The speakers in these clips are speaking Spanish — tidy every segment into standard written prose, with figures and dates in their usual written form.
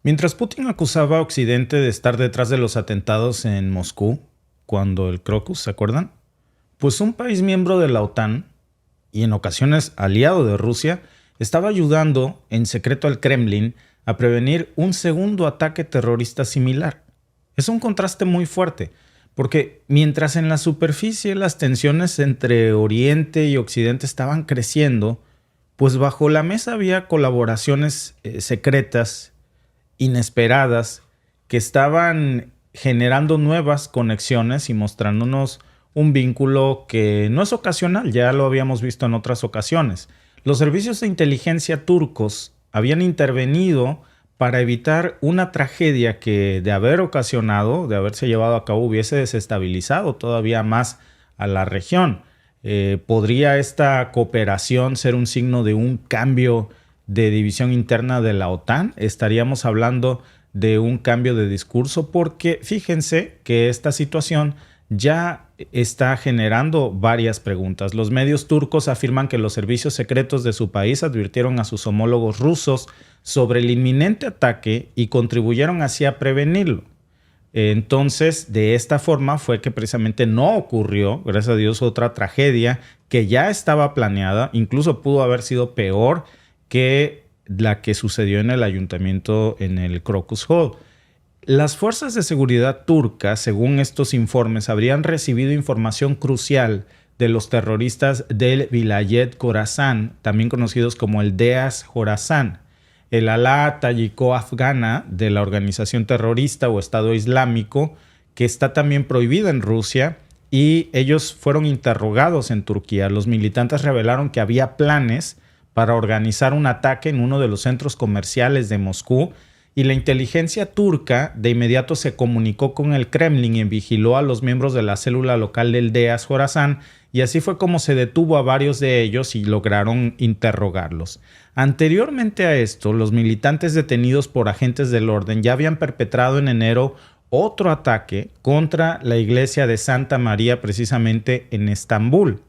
Mientras Putin acusaba a Occidente de estar detrás de los atentados en Moscú, cuando el Crocus, ¿se acuerdan? Pues un país miembro de la OTAN, y en ocasiones aliado de Rusia, estaba ayudando en secreto al Kremlin a prevenir un segundo ataque terrorista similar. Es un contraste muy fuerte, porque mientras en la superficie las tensiones entre Oriente y Occidente estaban creciendo, pues bajo la mesa había colaboraciones secretas, inesperadas, que estaban generando nuevas conexiones y mostrándonos un vínculo que no es ocasional, ya lo habíamos visto en otras ocasiones. Los servicios de inteligencia turcos habían intervenido para evitar una tragedia que, de haber ocasionado, de haberse llevado a cabo, hubiese desestabilizado todavía más a la región. ¿Podría esta cooperación ser un signo de un cambio de división interna de la OTAN? Estaríamos hablando de un cambio de discurso, porque fíjense que esta situación ya está generando varias preguntas. Los medios turcos afirman que los servicios secretos de su país advirtieron a sus homólogos rusos sobre el inminente ataque y contribuyeron así a prevenirlo. Entonces, de esta forma fue que precisamente no ocurrió, gracias a Dios, otra tragedia que ya estaba planeada, incluso pudo haber sido peor que la que sucedió en el ayuntamiento en el Crocus Hall. Las fuerzas de seguridad turcas, según estos informes, habrían recibido información crucial de los terroristas del Vilayet Khorasan, también conocidos como el Deas Khorasan, el Alá Tayiko Afgana de la organización terrorista o Estado Islámico, que está también prohibida en Rusia, y ellos fueron interrogados en Turquía. Los militantes revelaron que había planes para organizar un ataque en uno de los centros comerciales de Moscú, y la inteligencia turca de inmediato se comunicó con el Kremlin y vigiló a los miembros de la célula local del Deas Khorasan, y así fue como se detuvo a varios de ellos y lograron interrogarlos. Anteriormente a esto, los militantes detenidos por agentes del orden ya habían perpetrado en enero otro ataque contra la iglesia de Santa María, precisamente en Estambul.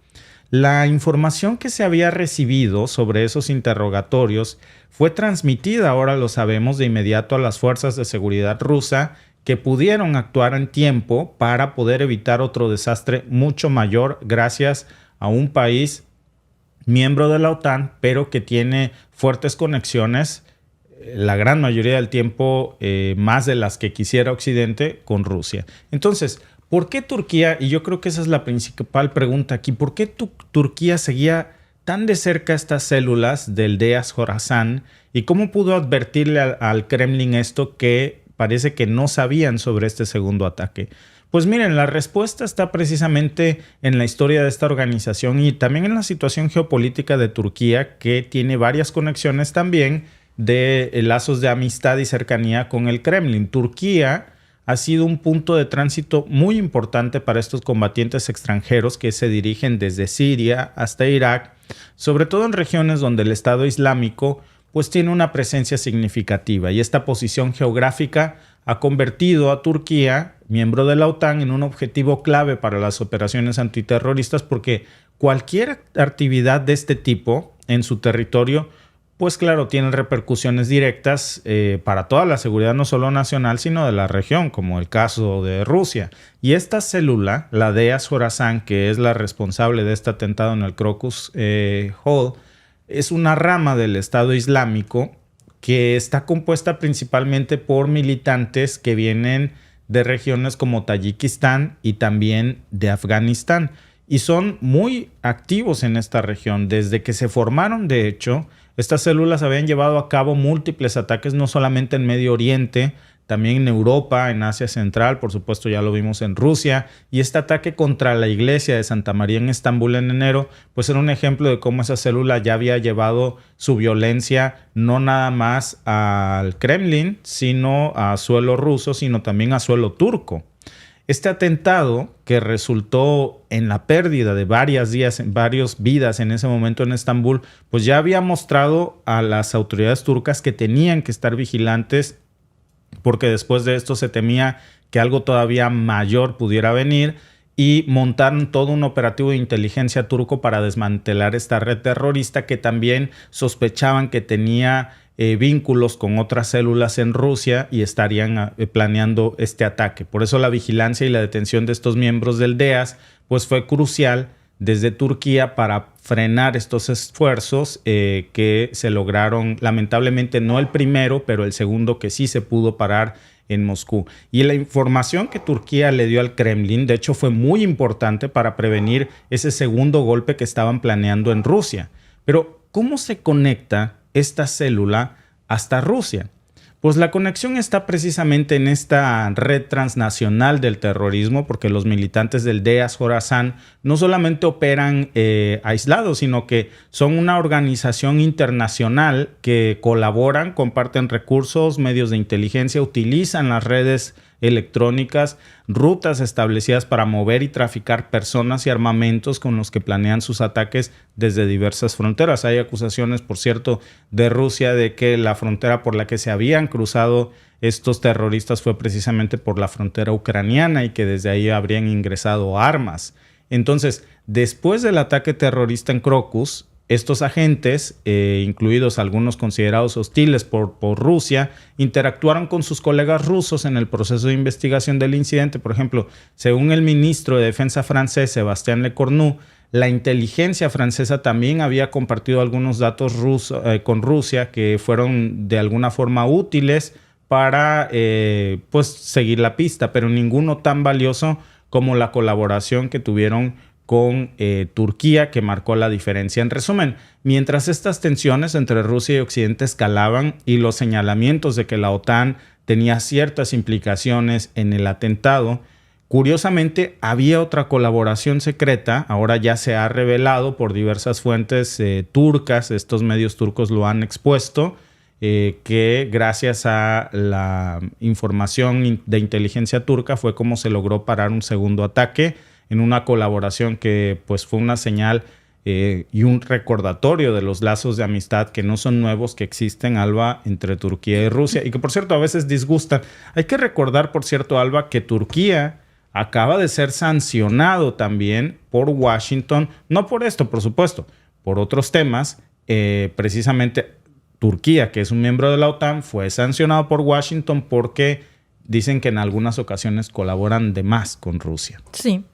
La información que se había recibido sobre esos interrogatorios fue transmitida, ahora lo sabemos, de inmediato a las fuerzas de seguridad rusa, que pudieron actuar en tiempo para poder evitar otro desastre mucho mayor gracias a un país miembro de la OTAN, pero que tiene fuertes conexiones, la gran mayoría del tiempo más de las que quisiera Occidente, con Rusia. Entonces, ¿por qué Turquía? Y yo creo que esa es la principal pregunta aquí. ¿Por qué Turquía seguía tan de cerca estas células del Deas Khorasan? ¿Y cómo pudo advertirle al Kremlin esto, que parece que no sabían sobre este segundo ataque? Pues miren, la respuesta está precisamente en la historia de esta organización y también en la situación geopolítica de Turquía, que tiene varias conexiones también de lazos de amistad y cercanía con el Kremlin. Turquía ha sido un punto de tránsito muy importante para estos combatientes extranjeros que se dirigen desde Siria hasta Irak, sobre todo en regiones donde el Estado Islámico pues tiene una presencia significativa, y esta posición geográfica ha convertido a Turquía, miembro de la OTAN, en un objetivo clave para las operaciones antiterroristas, porque cualquier actividad de este tipo en su territorio pues claro, tienen repercusiones directas para toda la seguridad, no solo nacional, sino de la región, como el caso de Rusia. Y esta célula, la Deas Khorasan, que es la responsable de este atentado en el Crocus Hall, es una rama del Estado Islámico que está compuesta principalmente por militantes que vienen de regiones como Tayikistán y también de Afganistán. Y son muy activos en esta región. Desde que se formaron, de hecho, estas células habían llevado a cabo múltiples ataques, no solamente en Medio Oriente, también en Europa, en Asia Central, por supuesto ya lo vimos en Rusia, y este ataque contra la iglesia de Santa María en Estambul en enero, pues era un ejemplo de cómo esa célula ya había llevado su violencia no nada más al Kremlin, sino a suelo ruso, sino también a suelo turco. Este atentado, que resultó en la pérdida de varias vidas en ese momento en Estambul, pues ya había mostrado a las autoridades turcas que tenían que estar vigilantes, porque después de esto se temía que algo todavía mayor pudiera venir, y montaron todo un operativo de inteligencia turco para desmantelar esta red terrorista que también sospechaban que tenía vínculos con otras células en Rusia y estarían planeando este ataque. Por eso la vigilancia y la detención de estos miembros del DEAS pues fue crucial desde Turquía para frenar estos esfuerzos que se lograron, lamentablemente no el primero, pero el segundo que sí se pudo parar en Moscú. Y la información que Turquía le dio al Kremlin, de hecho, fue muy importante para prevenir ese segundo golpe que estaban planeando en Rusia. Pero, ¿cómo se conecta esta célula hasta Rusia? Pues la conexión está precisamente en esta red transnacional del terrorismo, porque los militantes del DEAS Khorasan no solamente operan aislados, sino que son una organización internacional que colaboran, comparten recursos, medios de inteligencia, utilizan las redes electrónicas, rutas establecidas para mover y traficar personas y armamentos con los que planean sus ataques desde diversas fronteras. Hay acusaciones, por cierto, de Rusia de que la frontera por la que se habían cruzado estos terroristas fue precisamente por la frontera ucraniana y que desde ahí habrían ingresado armas. Entonces, después del ataque terrorista en Crocus, estos agentes, incluidos algunos considerados hostiles por Rusia, interactuaron con sus colegas rusos en el proceso de investigación del incidente. Por ejemplo, según el ministro de Defensa francés, Sébastien Lecornu, la inteligencia francesa también había compartido algunos datos con Rusia que fueron de alguna forma útiles para pues seguir la pista, pero ninguno tan valioso como la colaboración que tuvieron con Turquía, que marcó la diferencia. En resumen, mientras estas tensiones entre Rusia y Occidente escalaban y los señalamientos de que la OTAN tenía ciertas implicaciones en el atentado, curiosamente había otra colaboración secreta, ahora ya se ha revelado por diversas fuentes turcas, estos medios turcos lo han expuesto, que gracias a la información de inteligencia turca fue como se logró parar un segundo ataque en una colaboración que pues fue una señal y un recordatorio de los lazos de amistad que no son nuevos, que existen, Alba, entre Turquía y Rusia y que por cierto a veces disgustan. Hay que recordar, por cierto, Alba, que Turquía acaba de ser sancionado también por Washington, no por esto, por supuesto, por otros temas. Precisamente Turquía, que es un miembro de la OTAN, fue sancionado por Washington porque dicen que en algunas ocasiones colaboran de más con Rusia. Sí.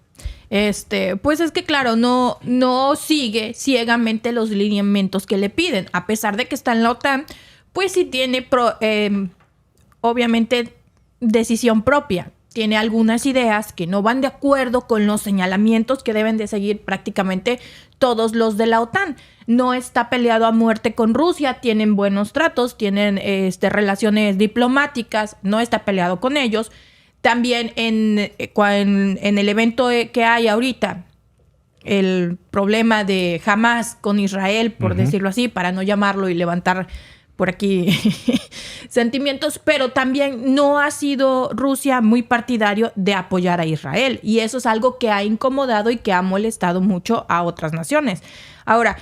Pues es que claro, no sigue ciegamente los lineamientos que le piden. A pesar de que está en la OTAN, pues sí tiene obviamente decisión propia. Tiene algunas ideas que no van de acuerdo con los señalamientos que deben de seguir prácticamente todos los de la OTAN. No está peleado a muerte con Rusia, tienen buenos tratos, tienen relaciones diplomáticas, no está peleado con ellos. También en el evento que hay ahorita, el problema de Hamas con Israel, por decirlo así, para no llamarlo y levantar por aquí sentimientos, pero también no ha sido Rusia muy partidario de apoyar a Israel. Y eso es algo que ha incomodado y que ha molestado mucho a otras naciones. Ahora,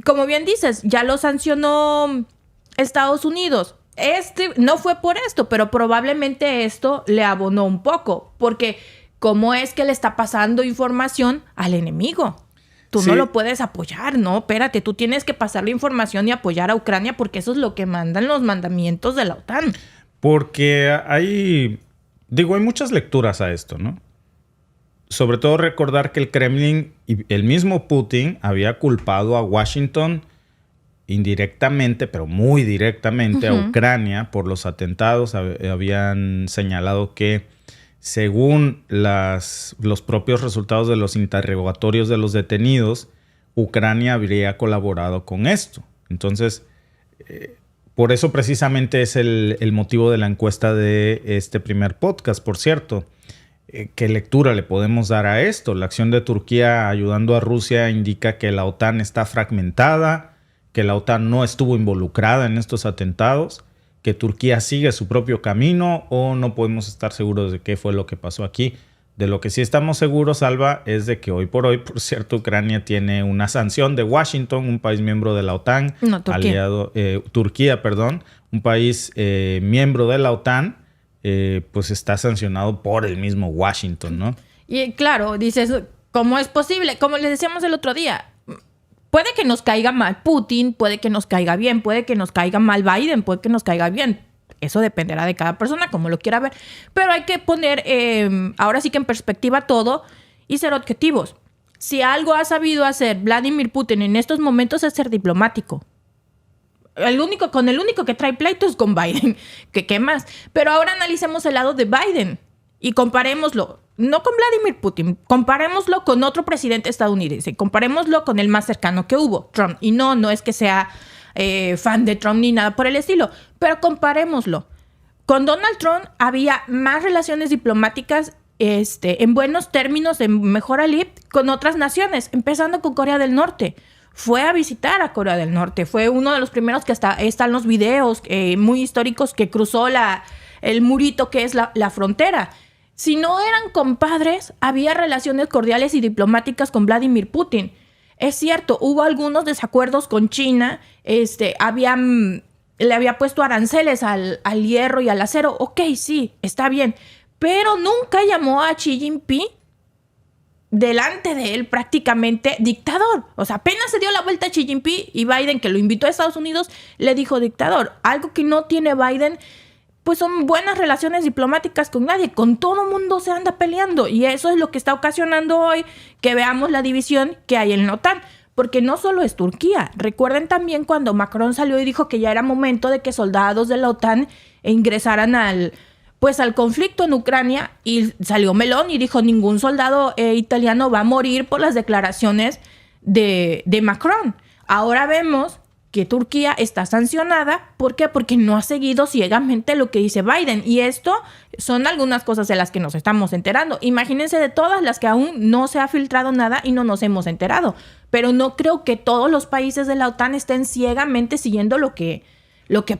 como bien dices, ya lo sancionó Estados Unidos. No fue por esto, pero probablemente esto le abonó un poco, porque ¿cómo es que le está pasando información al enemigo? Tú no lo puedes apoyar, ¿no? Espérate, tú tienes que pasarle información y apoyar a Ucrania porque eso es lo que mandan los mandamientos de la OTAN. Porque hay muchas lecturas a esto, ¿no? Sobre todo recordar que el Kremlin y el mismo Putin había culpado a Washington indirectamente, pero muy directamente a Ucrania por los atentados. Habían señalado que según los propios resultados de los interrogatorios de los detenidos, Ucrania habría colaborado con esto. Entonces, por eso precisamente es el motivo de la encuesta de este primer podcast, por cierto. ¿Qué lectura le podemos dar a esto? La acción de Turquía ayudando a Rusia indica que la OTAN está fragmentada, que la OTAN no estuvo involucrada en estos atentados, que Turquía sigue su propio camino, o no podemos estar seguros de qué fue lo que pasó aquí. De lo que sí estamos seguros, Alba, es de que hoy por hoy, por cierto, Ucrania tiene una sanción de Washington, un país miembro de la OTAN, Turquía, un país miembro de la OTAN, pues está sancionado por el mismo Washington, ¿no? Y claro, dices, ¿cómo es posible? Como les decíamos el otro día, puede que nos caiga mal Putin, puede que nos caiga bien, puede que nos caiga mal Biden, puede que nos caiga bien. Eso dependerá de cada persona, como lo quiera ver. Pero hay que poner, ahora sí que en perspectiva todo y ser objetivos. Si algo ha sabido hacer Vladimir Putin en estos momentos es ser diplomático. Con el único que trae pleito es con Biden. ¿Qué más? Pero ahora analicemos el lado de Biden y comparémoslo. No con Vladimir Putin, comparémoslo con otro presidente estadounidense. Comparémoslo con el más cercano que hubo, Trump. Y no es que sea fan de Trump ni nada por el estilo, pero comparémoslo. Con Donald Trump había más relaciones diplomáticas en buenos términos, en mejor alip, con otras naciones, empezando con Corea del Norte. Fue a visitar a Corea del Norte. Fue uno de los primeros que hasta están los videos muy históricos que cruzó el murito que es la frontera. Si no eran compadres, había relaciones cordiales y diplomáticas con Vladimir Putin. Es cierto, hubo algunos desacuerdos con China. Le había puesto aranceles al hierro y al acero. Ok, sí, está bien. Pero nunca llamó a Xi Jinping delante de él prácticamente dictador. O sea, apenas se dio la vuelta a Xi Jinping y Biden, que lo invitó a Estados Unidos, le dijo dictador. Algo que no tiene Biden, pues son buenas relaciones diplomáticas con nadie. Con todo mundo se anda peleando. Y eso es lo que está ocasionando hoy que veamos la división que hay en la OTAN. Porque no solo es Turquía. Recuerden también cuando Macron salió y dijo que ya era momento de que soldados de la OTAN ingresaran al conflicto en Ucrania, y salió Meloni y dijo ningún soldado italiano va a morir por las declaraciones de Macron. Ahora vemos que Turquía está sancionada. ¿Por qué? Porque no ha seguido ciegamente lo que dice Biden. Y esto son algunas cosas de las que nos estamos enterando. Imagínense de todas las que aún no se ha filtrado nada y no nos hemos enterado. Pero no creo que todos los países de la OTAN estén ciegamente siguiendo lo que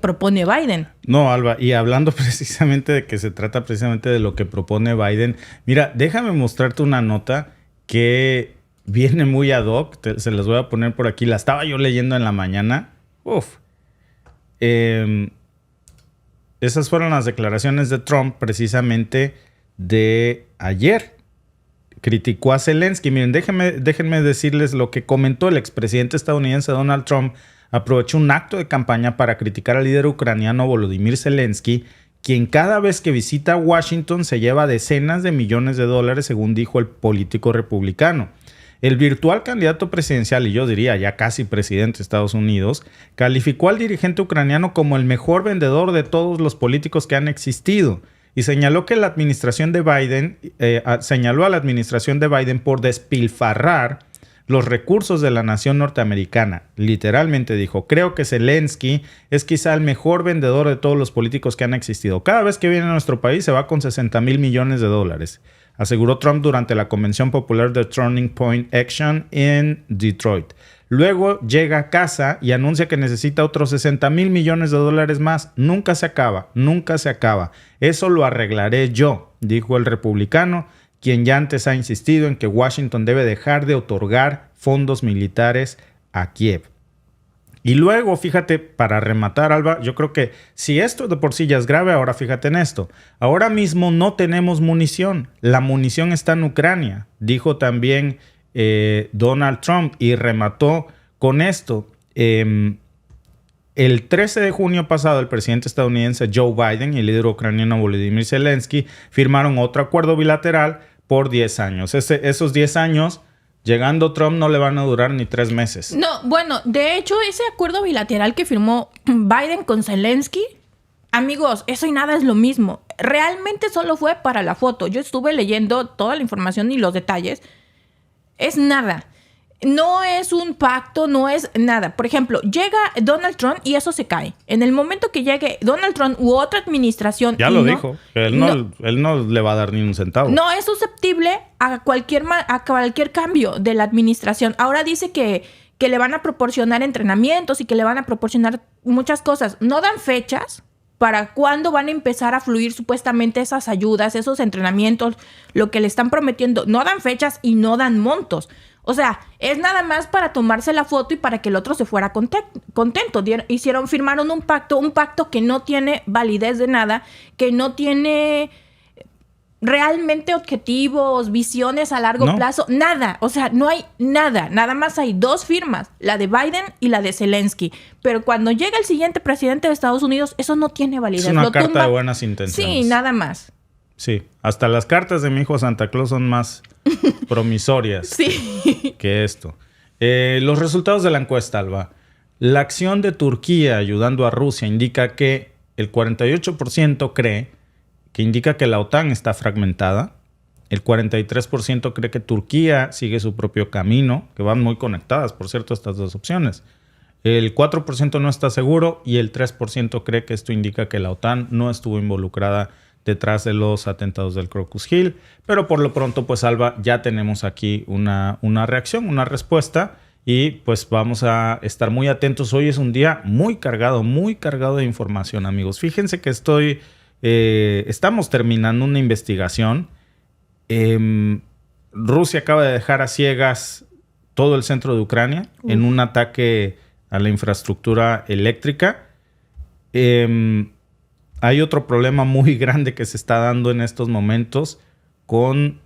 propone Biden. No, Alba, y hablando precisamente de que se trata precisamente de lo que propone Biden, mira, déjame mostrarte una nota que viene muy ad hoc, se las voy a poner por aquí, la estaba yo leyendo en la mañana. Esas fueron las declaraciones de Trump precisamente de ayer. Criticó a Zelensky. Miren, déjenme decirles lo que comentó el expresidente estadounidense Donald Trump. Aprovechó un acto de campaña para criticar al líder ucraniano Volodymyr Zelensky, quien cada vez que visita Washington se lleva decenas de millones de dólares, según dijo el político republicano. El virtual candidato presidencial, y yo diría ya casi presidente de Estados Unidos, calificó al dirigente ucraniano como el mejor vendedor de todos los políticos que han existido y señaló a la administración de Biden por despilfarrar los recursos de la nación norteamericana. Literalmente dijo, creo que Zelensky es quizá el mejor vendedor de todos los políticos que han existido. Cada vez que viene a nuestro país se va con 60,000 millones de dólares, aseguró Trump durante la convención popular de Turning Point Action en Detroit. Luego llega a casa y anuncia que necesita otros 60,000 millones de dólares más. Nunca se acaba, nunca se acaba. Eso lo arreglaré yo, dijo el republicano, quien ya antes ha insistido en que Washington debe dejar de otorgar fondos militares a Kiev. Y luego, fíjate, para rematar, Alba, yo creo que si esto de por sí ya es grave, ahora fíjate en esto. Ahora mismo no tenemos munición. La munición está en Ucrania, dijo también Donald Trump, y remató con esto. El 13 de junio pasado, el presidente estadounidense Joe Biden y el líder ucraniano Volodymyr Zelensky firmaron otro acuerdo bilateral por 10 años. Esos 10 años, llegando Trump, no le van a durar ni 3 meses. No, bueno, de hecho, ese acuerdo bilateral que firmó Biden con Zelensky, amigos, eso y nada es lo mismo. Realmente solo fue para la foto. Yo estuve leyendo toda la información y los detalles. Es nada. No es un pacto, no es nada. Por ejemplo, llega Donald Trump y eso se cae. En el momento que llegue Donald Trump u otra administración... Ya lo dijo. Él no le va a dar ni un centavo. No es susceptible a cualquier cambio de la administración. Ahora dice que le van a proporcionar entrenamientos y que le van a proporcionar muchas cosas. No dan fechas para cuándo van a empezar a fluir supuestamente esas ayudas, esos entrenamientos, lo que le están prometiendo. No dan fechas y no dan montos. O sea, es nada más para tomarse la foto y para que el otro se fuera contento. Firmaron un pacto que no tiene validez de nada, que no tiene realmente objetivos, visiones a largo plazo, nada. O sea, no hay nada. Nada más hay 2 firmas, la de Biden y la de Zelensky. Pero cuando llega el siguiente presidente de Estados Unidos, eso no tiene validez. Es una carta de buenas intenciones. Sí, nada más. Sí, hasta las cartas de mi hijo Santa Claus son más promisorias que esto. Los resultados de la encuesta, Alba. La acción de Turquía ayudando a Rusia indica que el 48% cree que indica que la OTAN está fragmentada. El 43% cree que Turquía sigue su propio camino, que van muy conectadas, por cierto, estas 2 opciones. El 4% no está seguro y el 3% cree que esto indica que la OTAN no estuvo involucrada detrás de los atentados del Crocus Hill. Pero por lo pronto, pues Alba, ya tenemos aquí una reacción, una respuesta. Y pues vamos a estar muy atentos. Hoy es un día muy cargado de información, amigos. Fíjense que estamos terminando una investigación. Rusia acaba de dejar a ciegas todo el centro de Ucrania en un ataque a la infraestructura eléctrica. Hay otro problema muy grande que se está dando en estos momentos con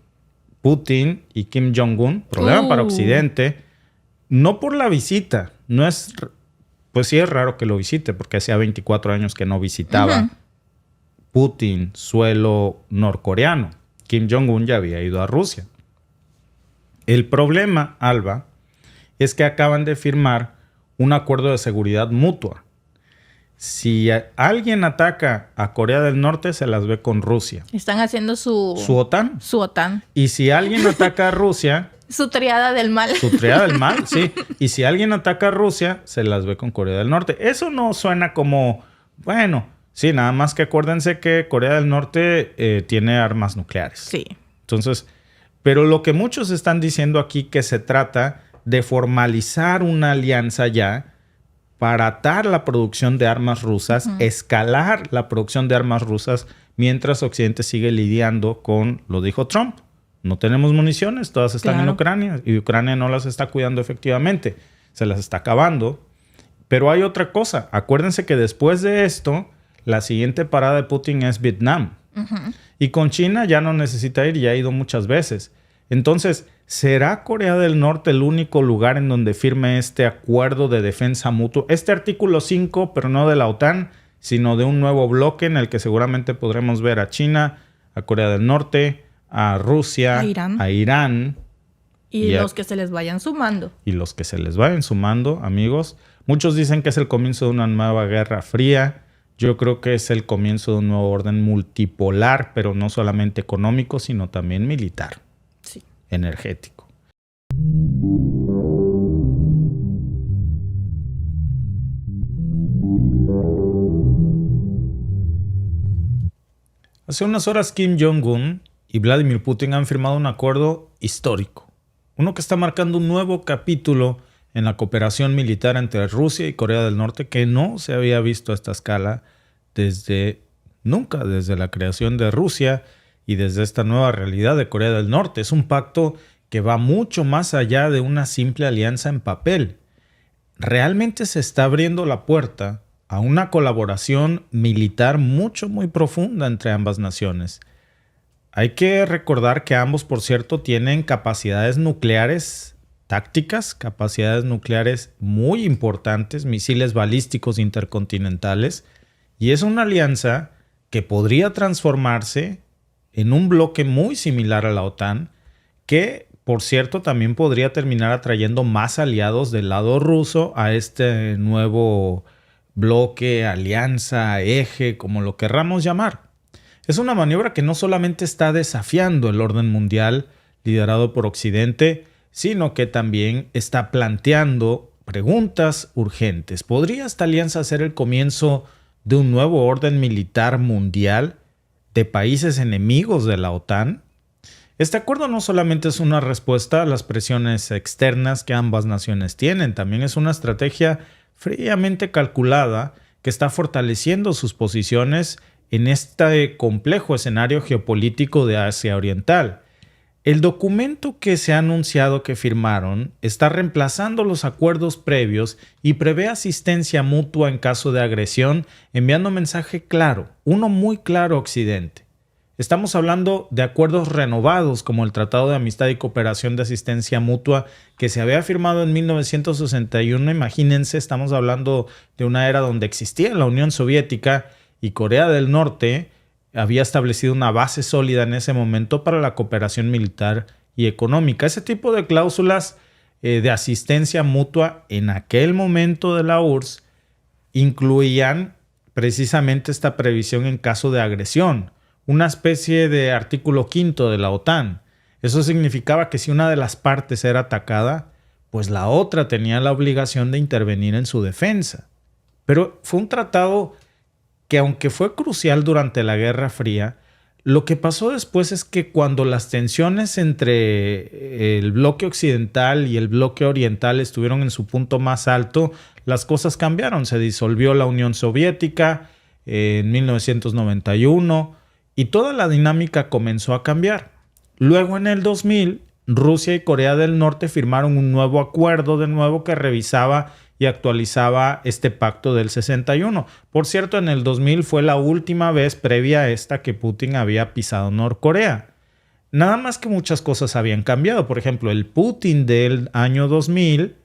Putin y Kim Jong-un. Problema para Occidente. No por la visita. No es... Pues sí es raro que lo visite porque hacía 24 años que no visitaba Putin suelo norcoreano. Kim Jong-un ya había ido a Rusia. El problema, Alba, es que acaban de firmar un acuerdo de seguridad mutua. Si alguien ataca a Corea del Norte, se las ve con Rusia. Están haciendo su OTAN. Su OTAN. Y si alguien ataca a Rusia... Su triada del mal. Su triada del mal, sí. Y si alguien ataca a Rusia, se las ve con Corea del Norte. Eso no suena como... Bueno, sí, nada más que acuérdense que Corea del Norte tiene armas nucleares. Sí. Entonces, pero lo que muchos están diciendo aquí que se trata de formalizar una alianza ya para atar la producción de armas rusas, escalar la producción de armas rusas, mientras Occidente sigue lidiando con, lo dijo Trump, no tenemos municiones, todas están en Ucrania, y Ucrania no las está cuidando efectivamente, se las está acabando. Pero hay otra cosa, acuérdense que después de esto, la siguiente parada de Putin es Vietnam. Y con China ya no necesita ir, ya ha ido muchas veces. Entonces, ¿será Corea del Norte el único lugar en donde firme este acuerdo de defensa mutua? Este artículo 5, pero no de la OTAN, sino de un nuevo bloque en el que seguramente podremos ver a China, a Corea del Norte, a Rusia, a Irán. Y los que se les vayan sumando. Y los que se les vayan sumando, amigos. Muchos dicen que es el comienzo de una nueva guerra fría. Yo creo que es el comienzo de un nuevo orden multipolar, pero no solamente económico, sino también militar. Sí. Energético. Hace unas horas Kim Jong-un y Vladimir Putin han firmado un acuerdo histórico. Uno que está marcando un nuevo capítulo en la cooperación militar entre Rusia y Corea del Norte que no se había visto a esta escala desde la creación de Rusia y desde esta nueva realidad de Corea del Norte. Es un pacto que va mucho más allá de una simple alianza en papel. Realmente se está abriendo la puerta a una colaboración militar muy profunda entre ambas naciones. Hay que recordar que ambos, por cierto, tienen capacidades nucleares tácticas, capacidades nucleares muy importantes, misiles balísticos intercontinentales, y es una alianza que podría transformarse en un bloque muy similar a la OTAN, que, por cierto, también podría terminar atrayendo más aliados del lado ruso a este nuevo bloque, alianza, eje, como lo querramos llamar. Es una maniobra que no solamente está desafiando el orden mundial liderado por Occidente, sino que también está planteando preguntas urgentes. ¿Podría esta alianza ser el comienzo de un nuevo orden militar mundial de países enemigos de la OTAN? Este acuerdo no solamente es una respuesta a las presiones externas que ambas naciones tienen, también es una estrategia fríamente calculada que está fortaleciendo sus posiciones en este complejo escenario geopolítico de Asia Oriental. El documento que se ha anunciado que firmaron está reemplazando los acuerdos previos y prevé asistencia mutua en caso de agresión, enviando un mensaje claro, uno muy claro a Occidente. Estamos hablando de acuerdos renovados como el Tratado de Amistad y Cooperación de Asistencia Mutua que se había firmado en 1961. Imagínense, estamos hablando de una era donde existía la Unión Soviética y Corea del Norte había establecido una base sólida en ese momento para la cooperación militar y económica. Ese tipo de cláusulas de asistencia mutua en aquel momento de la URSS incluían precisamente esta previsión en caso de agresión, una especie de artículo 5 de la OTAN. Eso significaba que si una de las partes era atacada, pues la otra tenía la obligación de intervenir en su defensa. Pero fue un tratado que, aunque fue crucial durante la Guerra Fría, lo que pasó después es que cuando las tensiones entre el bloque occidental y el bloque oriental estuvieron en su punto más alto, las cosas cambiaron. Se disolvió la Unión Soviética en 1991 y toda la dinámica comenzó a cambiar. Luego, en el 2000, Rusia y Corea del Norte firmaron un nuevo acuerdo de nuevo que revisaba y actualizaba este pacto del 61. Por cierto, en el 2000 fue la última vez previa a esta que Putin había pisado Norcorea. Nada más que muchas cosas habían cambiado. Por ejemplo, el Putin del año 2000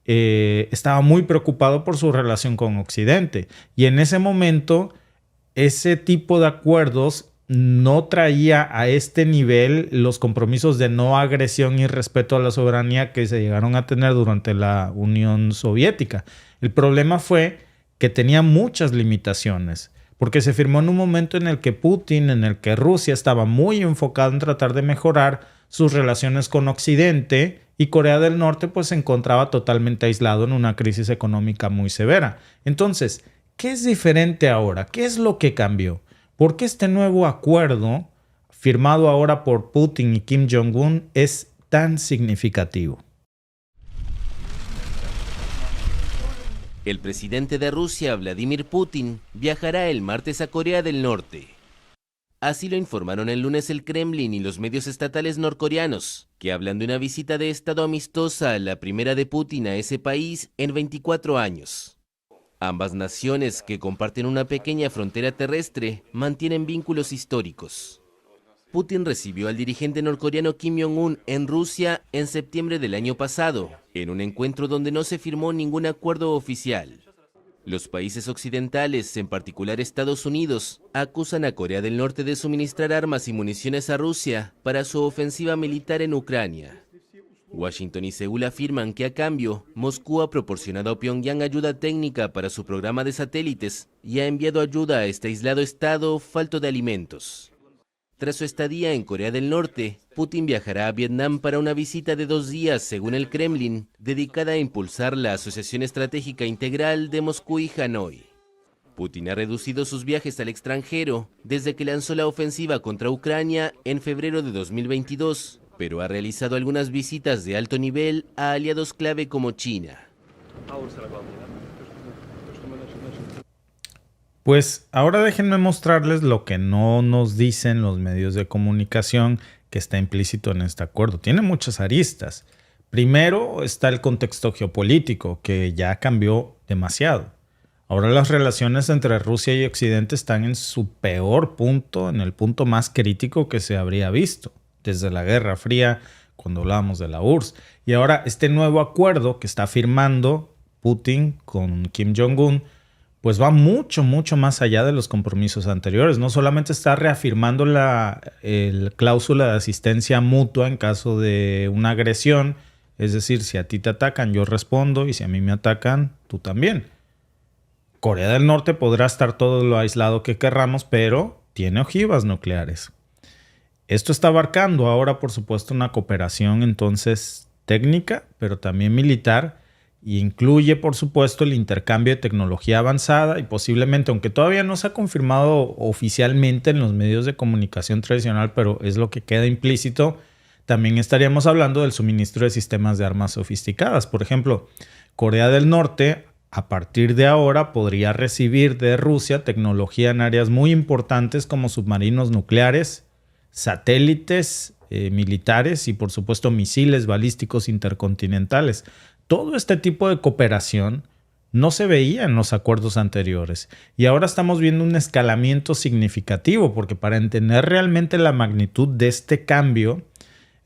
estaba muy preocupado por su relación con Occidente. Y en ese momento, ese tipo de acuerdos no traía a este nivel los compromisos de no agresión y respeto a la soberanía que se llegaron a tener durante la Unión Soviética. El problema fue que tenía muchas limitaciones, porque se firmó en un momento en el que Putin, en el que Rusia estaba muy enfocado en tratar de mejorar sus relaciones con Occidente y Corea del Norte pues se encontraba totalmente aislado en una crisis económica muy severa. Entonces, ¿qué es diferente ahora? ¿Qué es lo que cambió? ¿Por qué este nuevo acuerdo, firmado ahora por Putin y Kim Jong-un, es tan significativo? El presidente de Rusia, Vladimir Putin, viajará el martes a Corea del Norte. Así lo informaron el lunes el Kremlin y los medios estatales norcoreanos, que hablan de una visita de estado amistosa, la primera de Putin a ese país en 24 años. Ambas naciones, que comparten una pequeña frontera terrestre, mantienen vínculos históricos. Putin recibió al dirigente norcoreano Kim Jong-un en Rusia en septiembre del año pasado, en un encuentro donde no se firmó ningún acuerdo oficial. Los países occidentales, en particular Estados Unidos, acusan a Corea del Norte de suministrar armas y municiones a Rusia para su ofensiva militar en Ucrania. Washington y Seúl afirman que a cambio, Moscú ha proporcionado a Pyongyang ayuda técnica para su programa de satélites y ha enviado ayuda a este aislado estado falto de alimentos. Tras su estadía en Corea del Norte, Putin viajará a Vietnam para una visita de 2 días, según el Kremlin, dedicada a impulsar la Asociación Estratégica Integral de Moscú y Hanoi. Putin ha reducido sus viajes al extranjero desde que lanzó la ofensiva contra Ucrania en febrero de 2022, pero ha realizado algunas visitas de alto nivel a aliados clave como China. Pues ahora déjenme mostrarles lo que no nos dicen los medios de comunicación que está implícito en este acuerdo. Tiene muchas aristas. Primero está el contexto geopolítico, que ya cambió demasiado. Ahora las relaciones entre Rusia y Occidente están en su peor punto, en el punto más crítico que se habría visto desde la Guerra Fría, cuando hablábamos de la URSS. Y ahora este nuevo acuerdo que está firmando Putin con Kim Jong-un, pues va mucho, mucho más allá de los compromisos anteriores. No solamente está reafirmando la cláusula de asistencia mutua en caso de una agresión, es decir, si a ti te atacan, yo respondo, y si a mí me atacan, tú también. Corea del Norte podrá estar todo lo aislado que querramos, pero tiene ojivas nucleares. Esto está abarcando ahora, por supuesto, una cooperación entonces técnica, pero también militar, y incluye, por supuesto, el intercambio de tecnología avanzada y posiblemente, aunque todavía no se ha confirmado oficialmente en los medios de comunicación tradicional, pero es lo que queda implícito, también estaríamos hablando del suministro de sistemas de armas sofisticadas. Por ejemplo, Corea del Norte, a partir de ahora, podría recibir de Rusia tecnología en áreas muy importantes como submarinos nucleares, satélites militares y, por supuesto, misiles balísticos intercontinentales. Todo este tipo de cooperación no se veía en los acuerdos anteriores. Y ahora estamos viendo un escalamiento significativo, porque para entender realmente la magnitud de este cambio,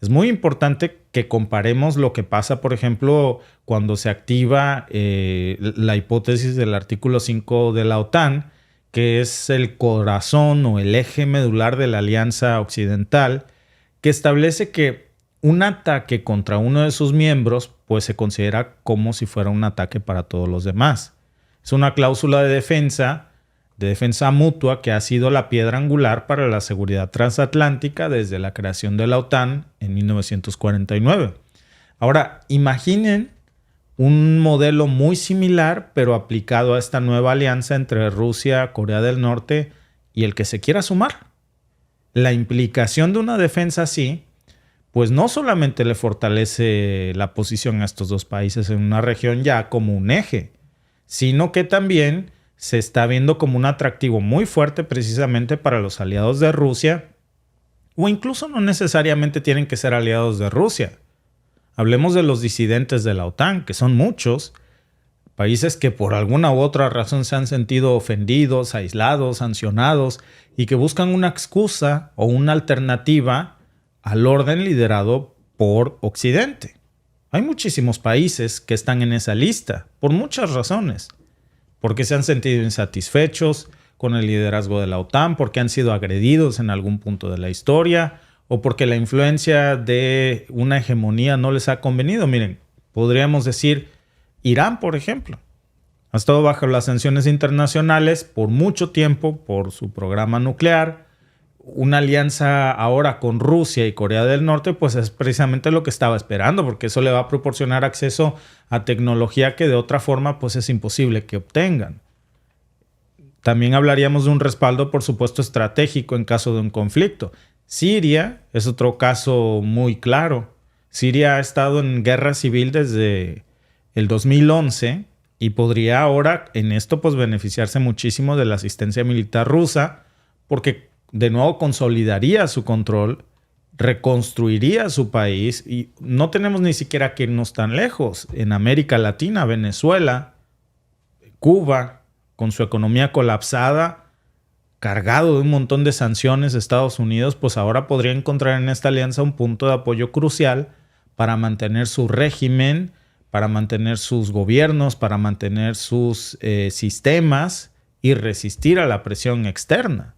es muy importante que comparemos lo que pasa, por ejemplo, cuando se activa la hipótesis del artículo 5 de la OTAN, que es el corazón o el eje medular de la Alianza Occidental, que establece que un ataque contra uno de sus miembros pues se considera como si fuera un ataque para todos los demás. Es una cláusula de defensa mutua que ha sido la piedra angular para la seguridad transatlántica desde la creación de la OTAN en 1949. Ahora, imaginen un modelo muy similar, pero aplicado a esta nueva alianza entre Rusia, Corea del Norte y el que se quiera sumar. La implicación de una defensa así, pues no solamente le fortalece la posición a estos dos países en una región ya como un eje, sino que también se está viendo como un atractivo muy fuerte precisamente para los aliados de Rusia, o incluso no necesariamente tienen que ser aliados de Rusia. Hablemos de los disidentes de la OTAN, que son muchos, países que por alguna u otra razón se han sentido ofendidos, aislados, sancionados y que buscan una excusa o una alternativa al orden liderado por Occidente. Hay muchísimos países que están en esa lista por muchas razones. Porque se han sentido insatisfechos con el liderazgo de la OTAN, porque han sido agredidos en algún punto de la historia o porque la influencia de una hegemonía no les ha convenido. Miren, podríamos decir Irán, por ejemplo. Ha estado bajo las sanciones internacionales por mucho tiempo por su programa nuclear. Una alianza ahora con Rusia y Corea del Norte, pues es precisamente lo que estaba esperando, porque eso le va a proporcionar acceso a tecnología que de otra forma pues es imposible que obtengan. También hablaríamos de un respaldo, por supuesto, estratégico en caso de un conflicto. Siria es otro caso muy claro. Siria ha estado en guerra civil desde el 2011 y podría ahora en esto pues beneficiarse muchísimo de la asistencia militar rusa, porque de nuevo consolidaría su control, reconstruiría su país y no tenemos ni siquiera que irnos tan lejos. En América Latina, Venezuela, Cuba, con su economía colapsada, cargado de un montón de sanciones de Estados Unidos, pues ahora podría encontrar en esta alianza un punto de apoyo crucial para mantener su régimen, para mantener sus gobiernos, para mantener sus sistemas y resistir a la presión externa.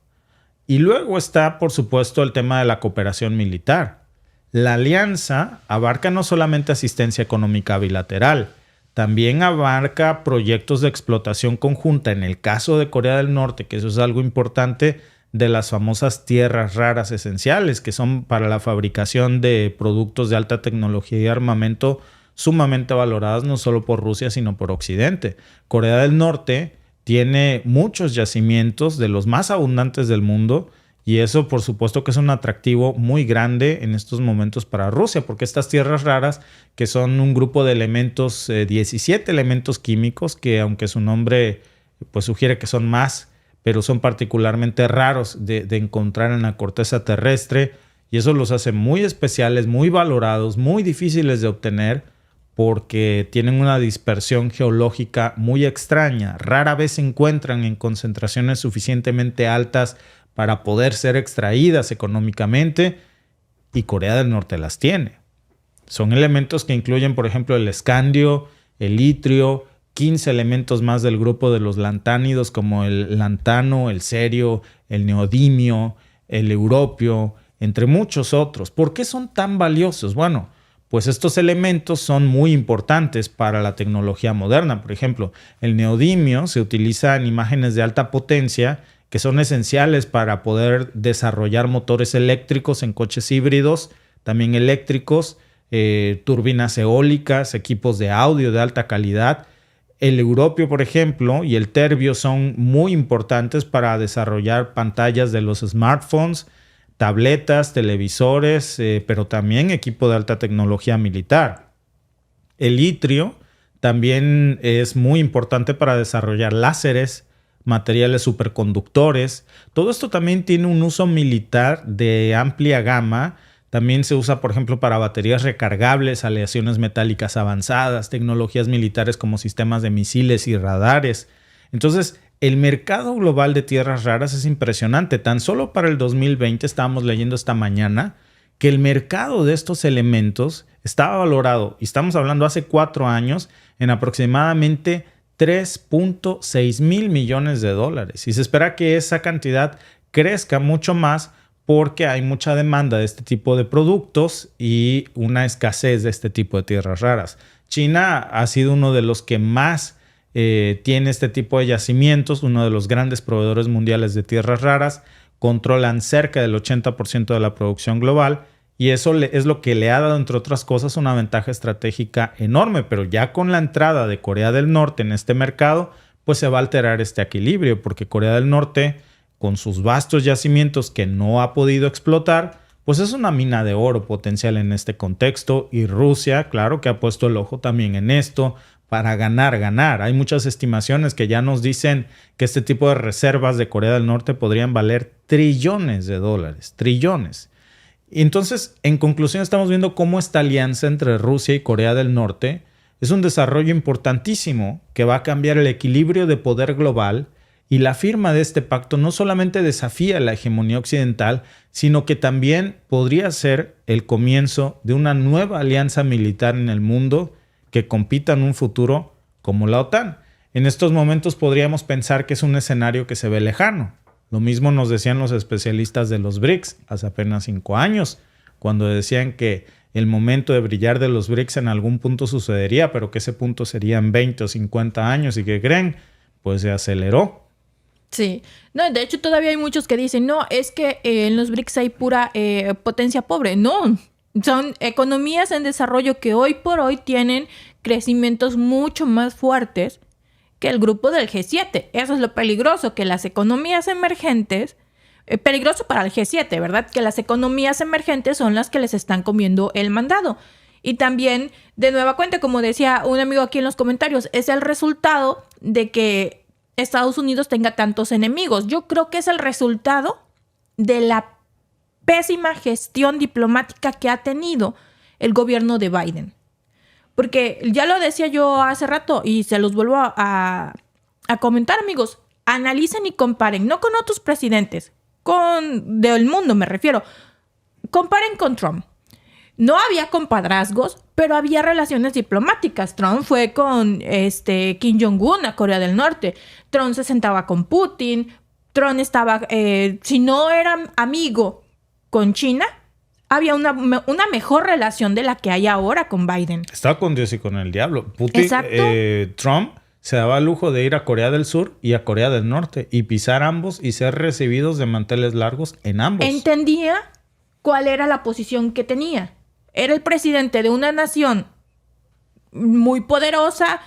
Y luego está, por supuesto, el tema de la cooperación militar. La alianza abarca no solamente asistencia económica bilateral, también abarca proyectos de explotación conjunta, en el caso de Corea del Norte, que eso es algo importante, de las famosas tierras raras esenciales, que son para la fabricación de productos de alta tecnología y armamento sumamente valoradas no solo por Rusia, sino por Occidente. Corea del Norte tiene muchos yacimientos de los más abundantes del mundo y eso por supuesto que es un atractivo muy grande en estos momentos para Rusia, porque estas tierras raras, que son un grupo de elementos, 17 elementos químicos, que aunque su nombre pues sugiere que son más, pero son particularmente raros de encontrar en la corteza terrestre, y eso los hace muy especiales, muy valorados, muy difíciles de obtener, porque tienen una dispersión geológica muy extraña. Rara vez se encuentran en concentraciones suficientemente altas para poder ser extraídas económicamente, y Corea del Norte las tiene. Son elementos que incluyen, por ejemplo, el escandio, el itrio, 15 elementos más del grupo de los lantánidos como el lantano, el cerio, el neodimio, el europio, entre muchos otros. ¿Por qué son tan valiosos? Bueno, pues estos elementos son muy importantes para la tecnología moderna. Por ejemplo, el neodimio se utiliza en imágenes de alta potencia que son esenciales para poder desarrollar motores eléctricos en coches híbridos, también eléctricos, turbinas eólicas, equipos de audio de alta calidad. El europio, por ejemplo, y el terbio son muy importantes para desarrollar pantallas de los smartphones, tabletas, televisores, pero también equipo de alta tecnología militar. El itrio también es muy importante para desarrollar láseres, materiales superconductores. Todo esto también tiene un uso militar de amplia gama, También se usa, por ejemplo, para baterías recargables, aleaciones metálicas avanzadas, tecnologías militares como sistemas de misiles y radares. Entonces, el mercado global de tierras raras es impresionante. Tan solo para el 2020, estábamos leyendo esta mañana, que el mercado de estos elementos estaba valorado, y estamos hablando hace 4 años, en aproximadamente 3.6 mil millones de dólares. Y se espera que esa cantidad crezca mucho más porque hay mucha demanda de este tipo de productos y una escasez de este tipo de tierras raras. China ha sido uno de los que más tiene este tipo de yacimientos, uno de los grandes proveedores mundiales de tierras raras, controlan cerca del 80% de la producción global y eso es lo que le ha dado, entre otras cosas, una ventaja estratégica enorme, pero ya con la entrada de Corea del Norte en este mercado, pues se va a alterar este equilibrio, porque Corea del Norte, con sus vastos yacimientos que no ha podido explotar, pues es una mina de oro potencial en este contexto, y Rusia, claro que ha puesto el ojo también en esto, para ganar. Hay muchas estimaciones que ya nos dicen que este tipo de reservas de Corea del Norte podrían valer trillones de dólares, trillones. Y entonces, en conclusión, estamos viendo cómo esta alianza entre Rusia y Corea del Norte es un desarrollo importantísimo que va a cambiar el equilibrio de poder global, y la firma de este pacto no solamente desafía la hegemonía occidental, sino que también podría ser el comienzo de una nueva alianza militar en el mundo que compita en un futuro como la OTAN. En estos momentos podríamos pensar que es un escenario que se ve lejano. Lo mismo nos decían los especialistas de los BRICS hace apenas 5 años, cuando decían que el momento de brillar de los BRICS en algún punto sucedería, pero que ese punto sería en 20 o 50 años, y que creen, pues se aceleró. Sí, no, de hecho todavía hay muchos que dicen, no, es que en los BRICS hay pura potencia pobre. No, son economías en desarrollo que hoy por hoy tienen crecimientos mucho más fuertes que el grupo del G7. Eso es lo peligroso, que las economías emergentes, peligroso para el G7, ¿verdad? Que las economías emergentes son las que les están comiendo el mandado. Y también, de nueva cuenta, como decía un amigo aquí en los comentarios, es el resultado de que Estados Unidos tenga tantos enemigos. Yo creo que es el resultado de la pésima gestión diplomática que ha tenido el gobierno de Biden. Porque ya lo decía yo hace rato y se los vuelvo a comentar, amigos. Analicen y comparen, no con otros presidentes, del mundo me refiero. Comparen con Trump. No había compadrazgos, pero había relaciones diplomáticas. Trump fue con Kim Jong-un a Corea del Norte. Trump se sentaba con Putin. Trump estaba, si no era amigo con China, había una mejor relación de la que hay ahora con Biden. Estaba con Dios y con el diablo. Putin, Trump se daba el lujo de ir a Corea del Sur y a Corea del Norte y pisar ambos y ser recibidos de manteles largos en ambos. Entendía cuál era la posición que tenía. Era el presidente de una nación muy poderosa,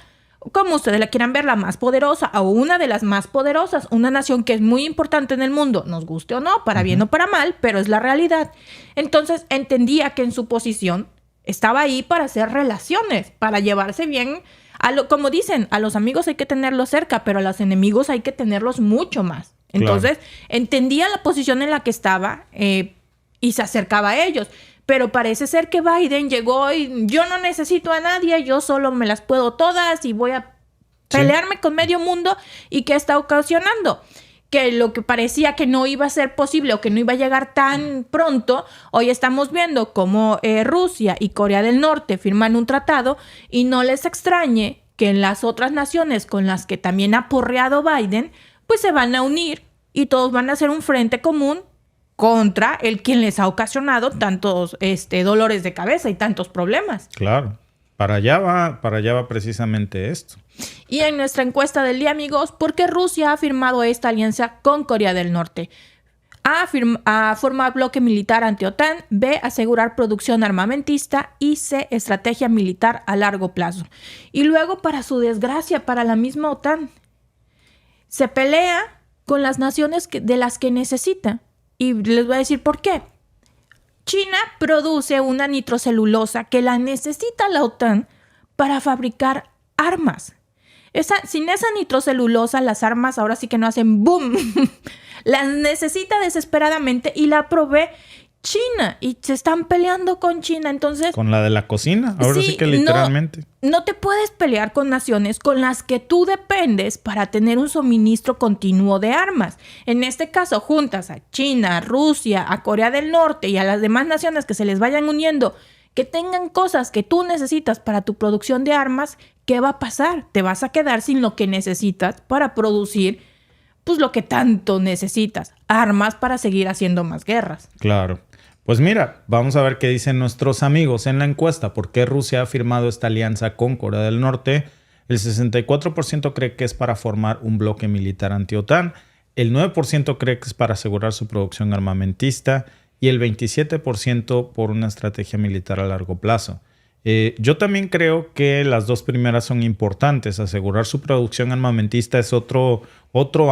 como ustedes la quieran ver, la más poderosa o una de las más poderosas, una nación que es muy importante en el mundo, nos guste o no, para bien o para mal, pero es la realidad. Entonces entendía que en su posición estaba ahí para hacer relaciones, para llevarse bien. Como dicen, a los amigos hay que tenerlos cerca, pero a los enemigos hay que tenerlos mucho más. Entonces entendía la posición en la que estaba y se acercaba a ellos. Pero parece ser que Biden llegó y yo no necesito a nadie, yo solo me las puedo todas y voy a pelearme con medio mundo. ¿Y qué está ocasionando? Que lo que parecía que no iba a ser posible o que no iba a llegar tan pronto, hoy estamos viendo cómo Rusia y Corea del Norte firman un tratado, y no les extrañe que en las otras naciones con las que también ha porreado Biden, pues se van a unir y todos van a hacer un frente común contra el quien les ha ocasionado tantos dolores de cabeza y tantos problemas. Claro, para allá va precisamente esto. Y en nuestra encuesta del día, amigos, ¿por qué Rusia ha firmado esta alianza con Corea del Norte? A, formar bloque militar anti-OTAN. B, asegurar producción armamentista. Y C, estrategia militar a largo plazo. Y luego, para su desgracia, para la misma OTAN, se pelea con las naciones de las que necesita. Y les voy a decir por qué. China produce una nitrocelulosa que la necesita la OTAN para fabricar armas. Sin esa nitrocelulosa, las armas ahora sí que no hacen boom. Las necesita desesperadamente y la provee China y se están peleando con China. Entonces, Con la de la cocina, ahora sí que literalmente. No te puedes pelear con naciones con las que tú dependes para tener un suministro continuo de armas. En este caso, juntas a China, a Rusia, a Corea del Norte y a las demás naciones que se les vayan uniendo, que tengan cosas que tú necesitas para tu producción de armas, ¿qué va a pasar? Te vas a quedar sin lo que necesitas para producir, pues, lo que tanto necesitas. Armas para seguir haciendo más guerras. Claro. Pues mira, vamos a ver qué dicen nuestros amigos en la encuesta. ¿Por qué Rusia ha firmado esta alianza con Corea del Norte? El 64% cree que es para formar un bloque militar anti-OTAN. El 9% cree que es para asegurar su producción armamentista. Y el 27% por una estrategia militar a largo plazo. Yo también creo que las dos primeras son importantes. Asegurar su producción armamentista es otro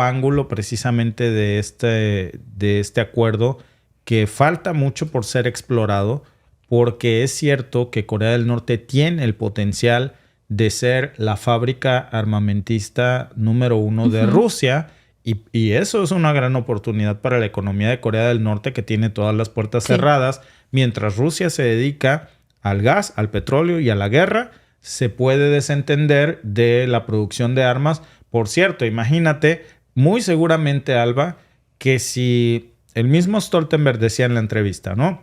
ángulo precisamente de este acuerdo que falta mucho por ser explorado, porque es cierto que Corea del Norte tiene el potencial de ser la fábrica armamentista número 1 de Rusia, y eso es una gran oportunidad para la economía de Corea del Norte, que tiene todas las puertas cerradas. Mientras Rusia se dedica al gas, al petróleo y a la guerra, se puede desentender de la producción de armas. Por cierto, imagínate, muy seguramente, Alba, que si el mismo Stoltenberg decía en la entrevista, ¿no?,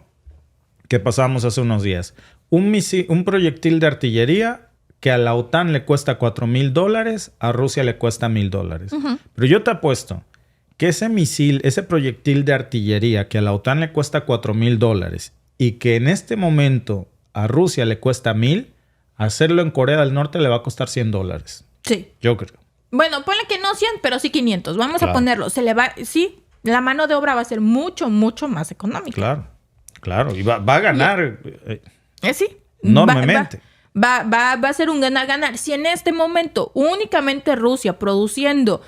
que pasábamos hace unos días, un proyectil de artillería que a la OTAN le cuesta $4,000, a Rusia le cuesta $1,000. Pero yo te apuesto que ese proyectil de artillería que a la OTAN le cuesta $4,000 y que en este momento a Rusia le cuesta $1,000, hacerlo en Corea del Norte le va a costar $100. Sí. Yo creo. Bueno, ponle que no 100, pero sí 500. Vamos a ponerlo. Sí, la mano de obra va a ser mucho, mucho más económica. Claro. Y va a ganar. Sí. Enormemente. Va a ser un ganar-ganar. Si en este momento únicamente Rusia produciendo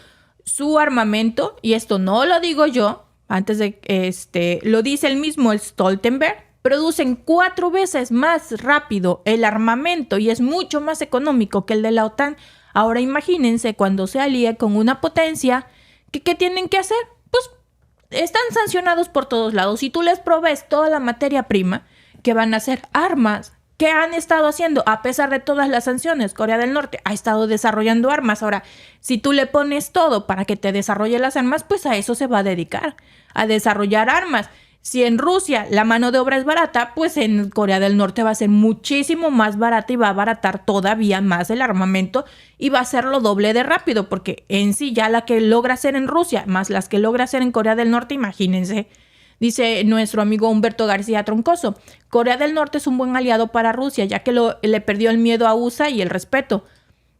su armamento, y esto no lo digo yo, antes de lo dice el mismo Stoltenberg, producen 4 veces más rápido el armamento y es mucho más económico que el de la OTAN. Ahora imagínense cuando se alíe con una potencia, ¿qué tienen que hacer? Pues están sancionados por todos lados. Si tú les provees toda la materia prima, ¿qué van a hacer? Armas. ¿Qué han estado haciendo? A pesar de todas las sanciones, Corea del Norte ha estado desarrollando armas. Ahora, si tú le pones todo para que te desarrolle las armas, pues a eso se va a dedicar, a desarrollar armas. Si en Rusia la mano de obra es barata, pues en Corea del Norte va a ser muchísimo más barata y va a abaratar todavía más el armamento y va a ser lo doble de rápido, porque en sí ya la que logra hacer en Rusia, más las que logra hacer en Corea del Norte, imagínense. Dice nuestro amigo Humberto García Troncoso, Corea del Norte es un buen aliado para Rusia, ya que le perdió el miedo a USA y el respeto.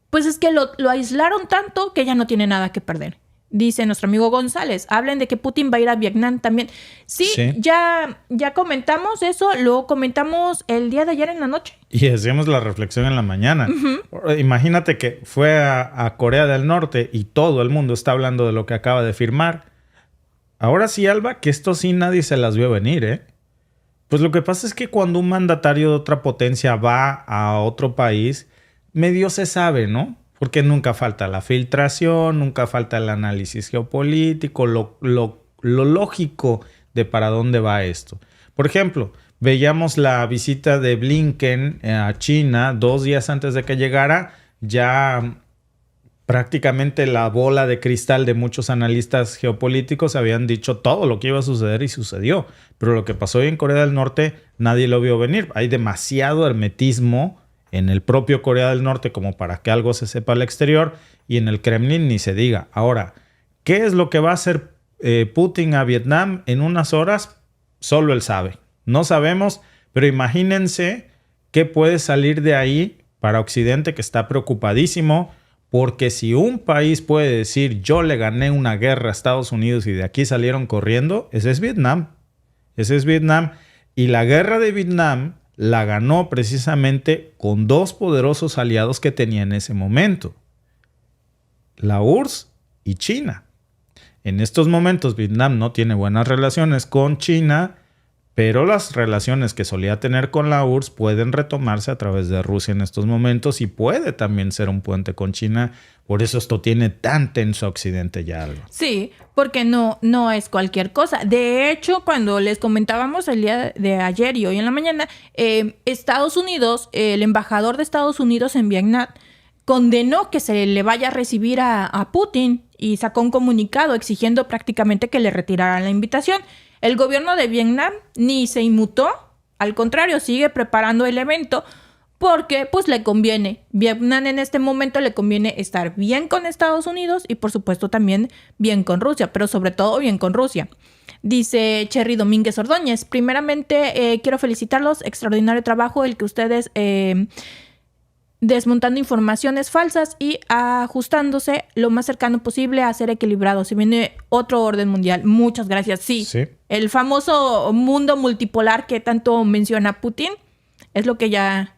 Pues es que lo aislaron tanto que ya no tiene nada que perder. Dice nuestro amigo González, hablen de que Putin va a ir a Vietnam también. Sí. Ya comentamos eso, lo comentamos el día de ayer en la noche. Y hacíamos la reflexión en la mañana. Imagínate que fue a Corea del Norte y todo el mundo está hablando de lo que acaba de firmar. Ahora sí, Alba, que esto sí nadie se las vio venir, ¿eh? Pues lo que pasa es que cuando un mandatario de otra potencia va a otro país, medio se sabe, ¿no? Porque nunca falta la filtración, nunca falta el análisis geopolítico, lo lógico de para dónde va esto. Por ejemplo, veíamos la visita de Blinken a China 2 días antes de que llegara, ya prácticamente la bola de cristal de muchos analistas geopolíticos habían dicho todo lo que iba a suceder y sucedió. Pero lo que pasó hoy en Corea del Norte nadie lo vio venir. Hay demasiado hermetismo en el propio Corea del Norte como para que algo se sepa al exterior, y en el Kremlin ni se diga. Ahora, ¿qué es lo que va a hacer Putin a Vietnam en unas horas? Solo él sabe. No sabemos, pero imagínense qué puede salir de ahí para Occidente, que está preocupadísimo. Porque si un país puede decir yo le gané una guerra a Estados Unidos y de aquí salieron corriendo, ese es Vietnam. Ese es Vietnam. Y la guerra de Vietnam la ganó precisamente con 2 poderosos aliados que tenía en ese momento. La URSS y China. En estos momentos Vietnam no tiene buenas relaciones con China, pero las relaciones que solía tener con la URSS pueden retomarse a través de Rusia en estos momentos y puede también ser un puente con China. Por eso esto tiene tan tenso a Occidente ya, algo. Sí, porque no es cualquier cosa. De hecho, cuando les comentábamos el día de ayer y hoy en la mañana, Estados Unidos, el embajador de Estados Unidos en Vietnam, condenó que se le vaya a recibir a Putin y sacó un comunicado exigiendo prácticamente que le retiraran la invitación. El gobierno de Vietnam ni se inmutó, al contrario, sigue preparando el evento porque pues le conviene. Vietnam en este momento le conviene estar bien con Estados Unidos y por supuesto también bien con Rusia, pero sobre todo bien con Rusia. Dice Cherry Domínguez Ordóñez, primeramente quiero felicitarlos, extraordinario trabajo el que ustedes desmontando informaciones falsas y ajustándose lo más cercano posible a ser equilibrado. Se viene otro orden mundial. Muchas gracias. Sí. El famoso mundo multipolar que tanto menciona Putin es lo que ya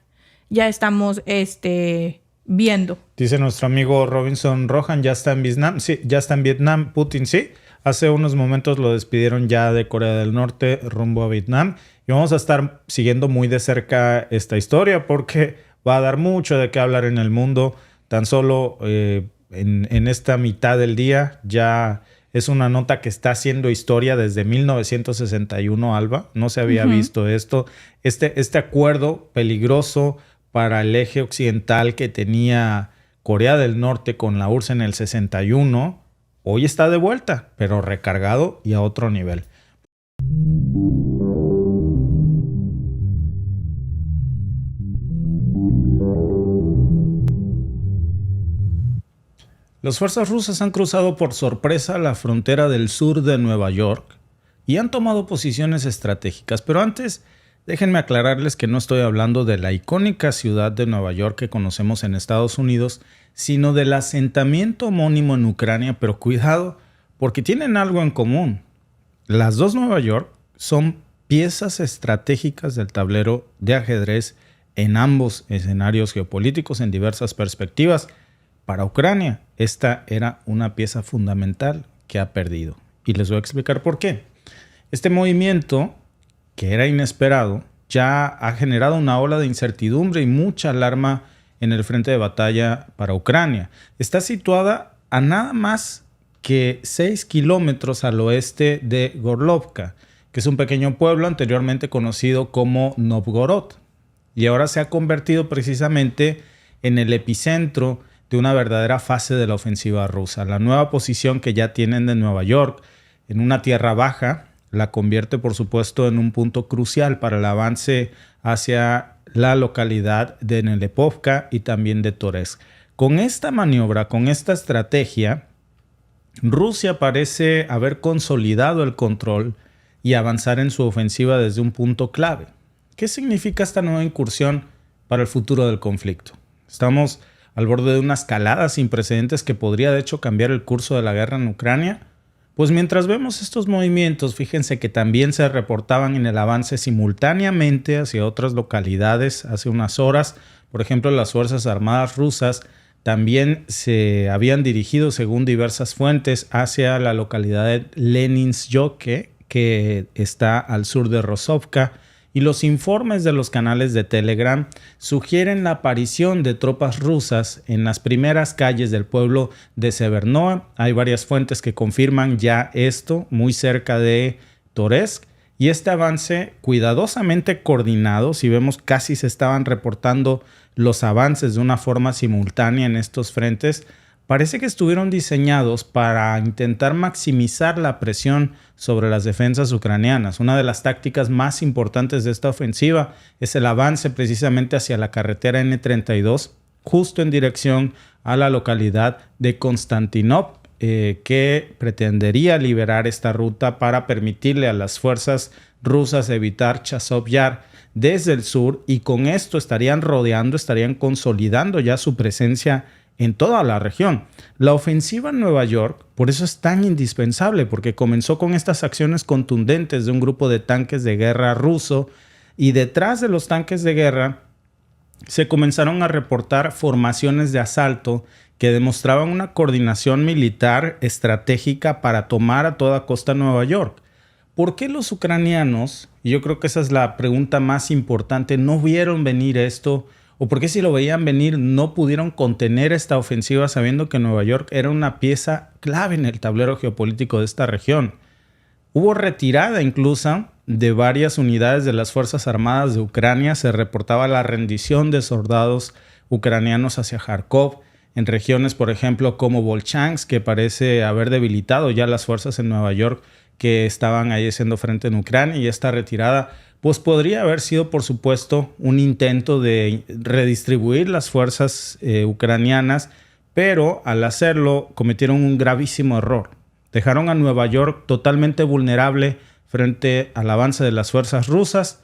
estamos viendo. Dice nuestro amigo Robinson Rohan, ya está en Vietnam. Sí, ya está en Vietnam. Putin, sí. Hace unos momentos lo despidieron ya de Corea del Norte rumbo a Vietnam. Y vamos a estar siguiendo muy de cerca esta historia porque va a dar mucho de qué hablar en el mundo. Tan solo en esta mitad del día ya es una nota que está haciendo historia desde 1961, Alba. No se había visto esto. Este acuerdo peligroso para el eje occidental que tenía Corea del Norte con la URSS en el 61, hoy está de vuelta, pero recargado y a otro nivel. Las fuerzas rusas han cruzado por sorpresa la frontera del sur de Nueva York y han tomado posiciones estratégicas. Pero antes, déjenme aclararles que no estoy hablando de la icónica ciudad de Nueva York que conocemos en Estados Unidos, sino del asentamiento homónimo en Ucrania. Pero cuidado, porque tienen algo en común. Las dos Nueva York son piezas estratégicas del tablero de ajedrez en ambos escenarios geopolíticos en diversas perspectivas. Para Ucrania, esta era una pieza fundamental que ha perdido. Y les voy a explicar por qué. Este movimiento, que era inesperado, ya ha generado una ola de incertidumbre y mucha alarma en el frente de batalla para Ucrania. Está situada a nada más que 6 kilómetros al oeste de Gorlovka, que es un pequeño pueblo anteriormente conocido como Novgorod. Y ahora se ha convertido precisamente en el epicentro de una verdadera fase de la ofensiva rusa. La nueva posición que ya tienen de Nueva York en una tierra baja la convierte, por supuesto, en un punto crucial para el avance hacia la localidad de Nelepovka y también de Toretsk. Con esta maniobra, con esta estrategia, Rusia parece haber consolidado el control y avanzar en su ofensiva desde un punto clave. ¿Qué significa esta nueva incursión para el futuro del conflicto? Estamos al borde de una escalada sin precedentes que podría de hecho cambiar el curso de la guerra en Ucrania. Pues mientras vemos estos movimientos, fíjense que también se reportaban en el avance simultáneamente hacia otras localidades hace unas horas. Por ejemplo, las Fuerzas Armadas rusas también se habían dirigido, según diversas fuentes, hacia la localidad de Leninsk-Yoke, que está al sur de Rozovka. Y los informes de los canales de Telegram sugieren la aparición de tropas rusas en las primeras calles del pueblo de Severnoe. Hay varias fuentes que confirman ya esto, muy cerca de Toretsk. Y este avance cuidadosamente coordinado, si vemos casi se estaban reportando los avances de una forma simultánea en estos frentes, parece que estuvieron diseñados para intentar maximizar la presión sobre las defensas ucranianas. Una de las tácticas más importantes de esta ofensiva es el avance precisamente hacia la carretera N32, justo en dirección a la localidad de Konstantinov, que pretendería liberar esta ruta para permitirle a las fuerzas rusas evitar Chazov Yar desde el sur, y con esto estarían rodeando, estarían consolidando ya su presencia en toda la región. La ofensiva en Nueva York, por eso es tan indispensable, porque comenzó con estas acciones contundentes de un grupo de tanques de guerra ruso, y detrás de los tanques de guerra se comenzaron a reportar formaciones de asalto que demostraban una coordinación militar estratégica para tomar a toda costa Nueva York. ¿Por qué los ucranianos, y yo creo que esa es la pregunta más importante, no vieron venir esto ¿O por qué si lo veían venir no pudieron contener esta ofensiva sabiendo que Nueva York era una pieza clave en el tablero geopolítico de esta región? Hubo retirada incluso de varias unidades de las Fuerzas Armadas de Ucrania. Se reportaba la rendición de soldados ucranianos hacia Kharkov, en regiones, por ejemplo, como Volchansk, que parece haber debilitado ya las fuerzas en Nueva York que estaban ahí haciendo frente en Ucrania. Y esta retirada pues podría haber sido, por supuesto, un intento de redistribuir las fuerzas ucranianas, pero al hacerlo cometieron un gravísimo error. Dejaron a Nueva York totalmente vulnerable frente al avance de las fuerzas rusas.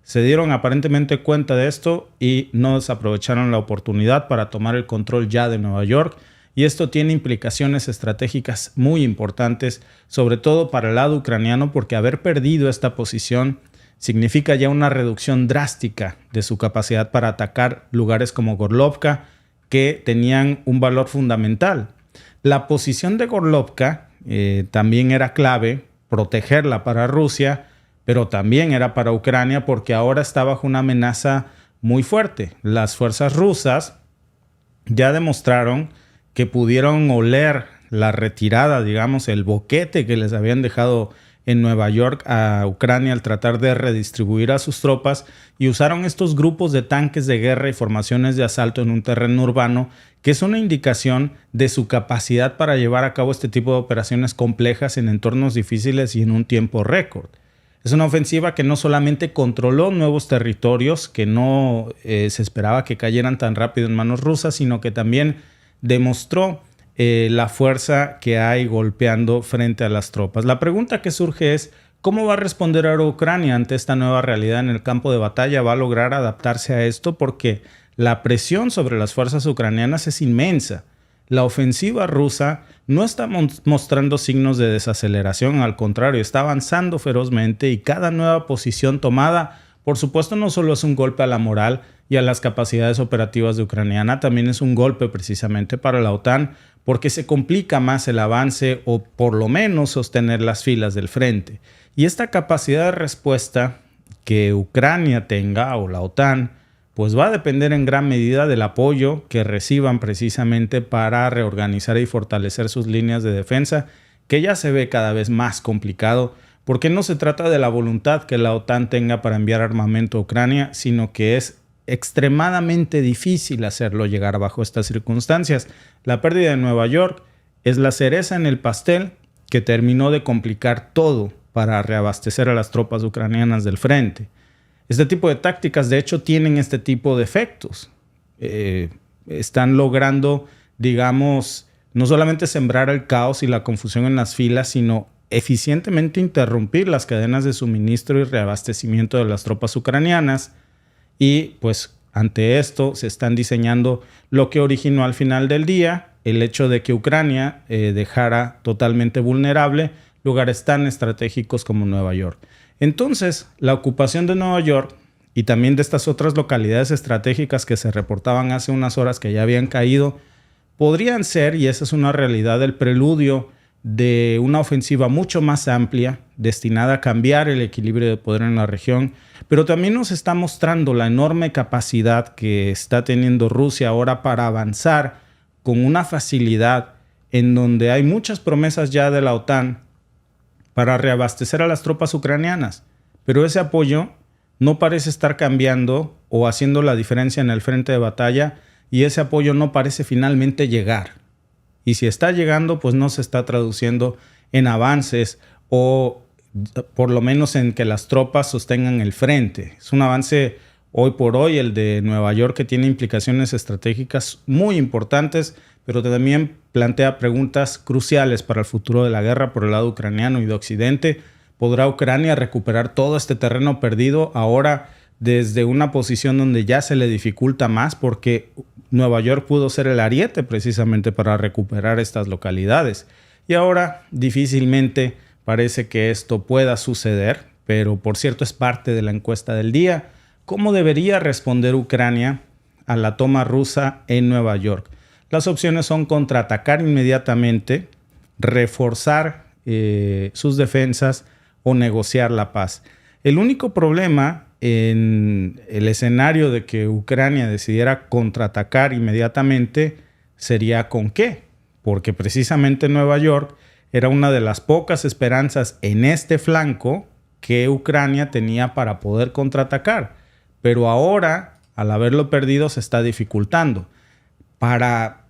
Se dieron aparentemente cuenta de esto y no desaprovecharon la oportunidad para tomar el control ya de Nueva York. Y esto tiene implicaciones estratégicas muy importantes, sobre todo para el lado ucraniano, porque haber perdido esta posición significa ya una reducción drástica de su capacidad para atacar lugares como Gorlovka, que tenían un valor fundamental. La posición de Gorlovka también era clave, protegerla para Rusia, pero también era para Ucrania porque ahora está bajo una amenaza muy fuerte. Las fuerzas rusas ya demostraron que pudieron oler la retirada, digamos, el boquete que les habían dejado en Nueva York a Ucrania al tratar de redistribuir a sus tropas, y usaron estos grupos de tanques de guerra y formaciones de asalto en un terreno urbano, que es una indicación de su capacidad para llevar a cabo este tipo de operaciones complejas en entornos difíciles y en un tiempo récord. Es una ofensiva que no solamente controló nuevos territorios que no se esperaba que cayeran tan rápido en manos rusas, sino que también demostró la fuerza que hay golpeando frente a las tropas. La pregunta que surge es, ¿cómo va a responder ahora Ucrania ante esta nueva realidad en el campo de batalla? ¿Va a lograr adaptarse a esto? Porque la presión sobre las fuerzas ucranianas es inmensa. La ofensiva rusa no está mostrando signos de desaceleración, al contrario, está avanzando ferozmente, y cada nueva posición tomada, por supuesto, no solo es un golpe a la moral y a las capacidades operativas de Ucrania, también es un golpe precisamente para la OTAN, porque se complica más el avance o por lo menos sostener las filas del frente. Y esta capacidad de respuesta que Ucrania tenga, o la OTAN, pues va a depender en gran medida del apoyo que reciban precisamente para reorganizar y fortalecer sus líneas de defensa, que ya se ve cada vez más complicado, porque no se trata de la voluntad que la OTAN tenga para enviar armamento a Ucrania, sino que es extremadamente difícil hacerlo llegar bajo estas circunstancias. La pérdida de Nueva York es la cereza en el pastel que terminó de complicar todo para reabastecer a las tropas ucranianas del frente. Este tipo de tácticas, de hecho, tienen este tipo de efectos. Están logrando, digamos, no solamente sembrar el caos y la confusión en las filas, sino eficientemente interrumpir las cadenas de suministro y reabastecimiento de las tropas ucranianas. Y pues ante esto se están diseñando lo que originó al final del día el hecho de que Ucrania dejara totalmente vulnerable lugares tan estratégicos como Nueva York. Entonces, la ocupación de Nueva York y también de estas otras localidades estratégicas que se reportaban hace unas horas que ya habían caído, podrían ser, y esa es una realidad, el preludio de una ofensiva mucho más amplia, destinada a cambiar el equilibrio de poder en la región, pero también nos está mostrando la enorme capacidad que está teniendo Rusia ahora para avanzar con una facilidad en donde hay muchas promesas ya de la OTAN para reabastecer a las tropas ucranianas, pero ese apoyo no parece estar cambiando o haciendo la diferencia en el frente de batalla, y ese apoyo no parece finalmente llegar. Y si está llegando, pues no se está traduciendo en avances o por lo menos en que las tropas sostengan el frente. Es un avance hoy por hoy el de Nueva York que tiene implicaciones estratégicas muy importantes, pero también plantea preguntas cruciales para el futuro de la guerra por el lado ucraniano y de Occidente. ¿Podrá Ucrania recuperar todo este terreno perdido ahora desde una posición donde ya se le dificulta más, porque Nueva York pudo ser el ariete precisamente para recuperar estas localidades? Y ahora difícilmente parece que esto pueda suceder, pero por cierto es parte de la encuesta del día. ¿Cómo debería responder Ucrania a la toma rusa en Nueva York? Las opciones son contraatacar inmediatamente, reforzar sus defensas o negociar la paz. El único problema en el escenario de que Ucrania decidiera contraatacar inmediatamente, sería con qué, porque precisamente Nueva York era una de las pocas esperanzas en este flanco que Ucrania tenía para poder contraatacar. Pero ahora, al haberlo perdido, se está dificultando. Para,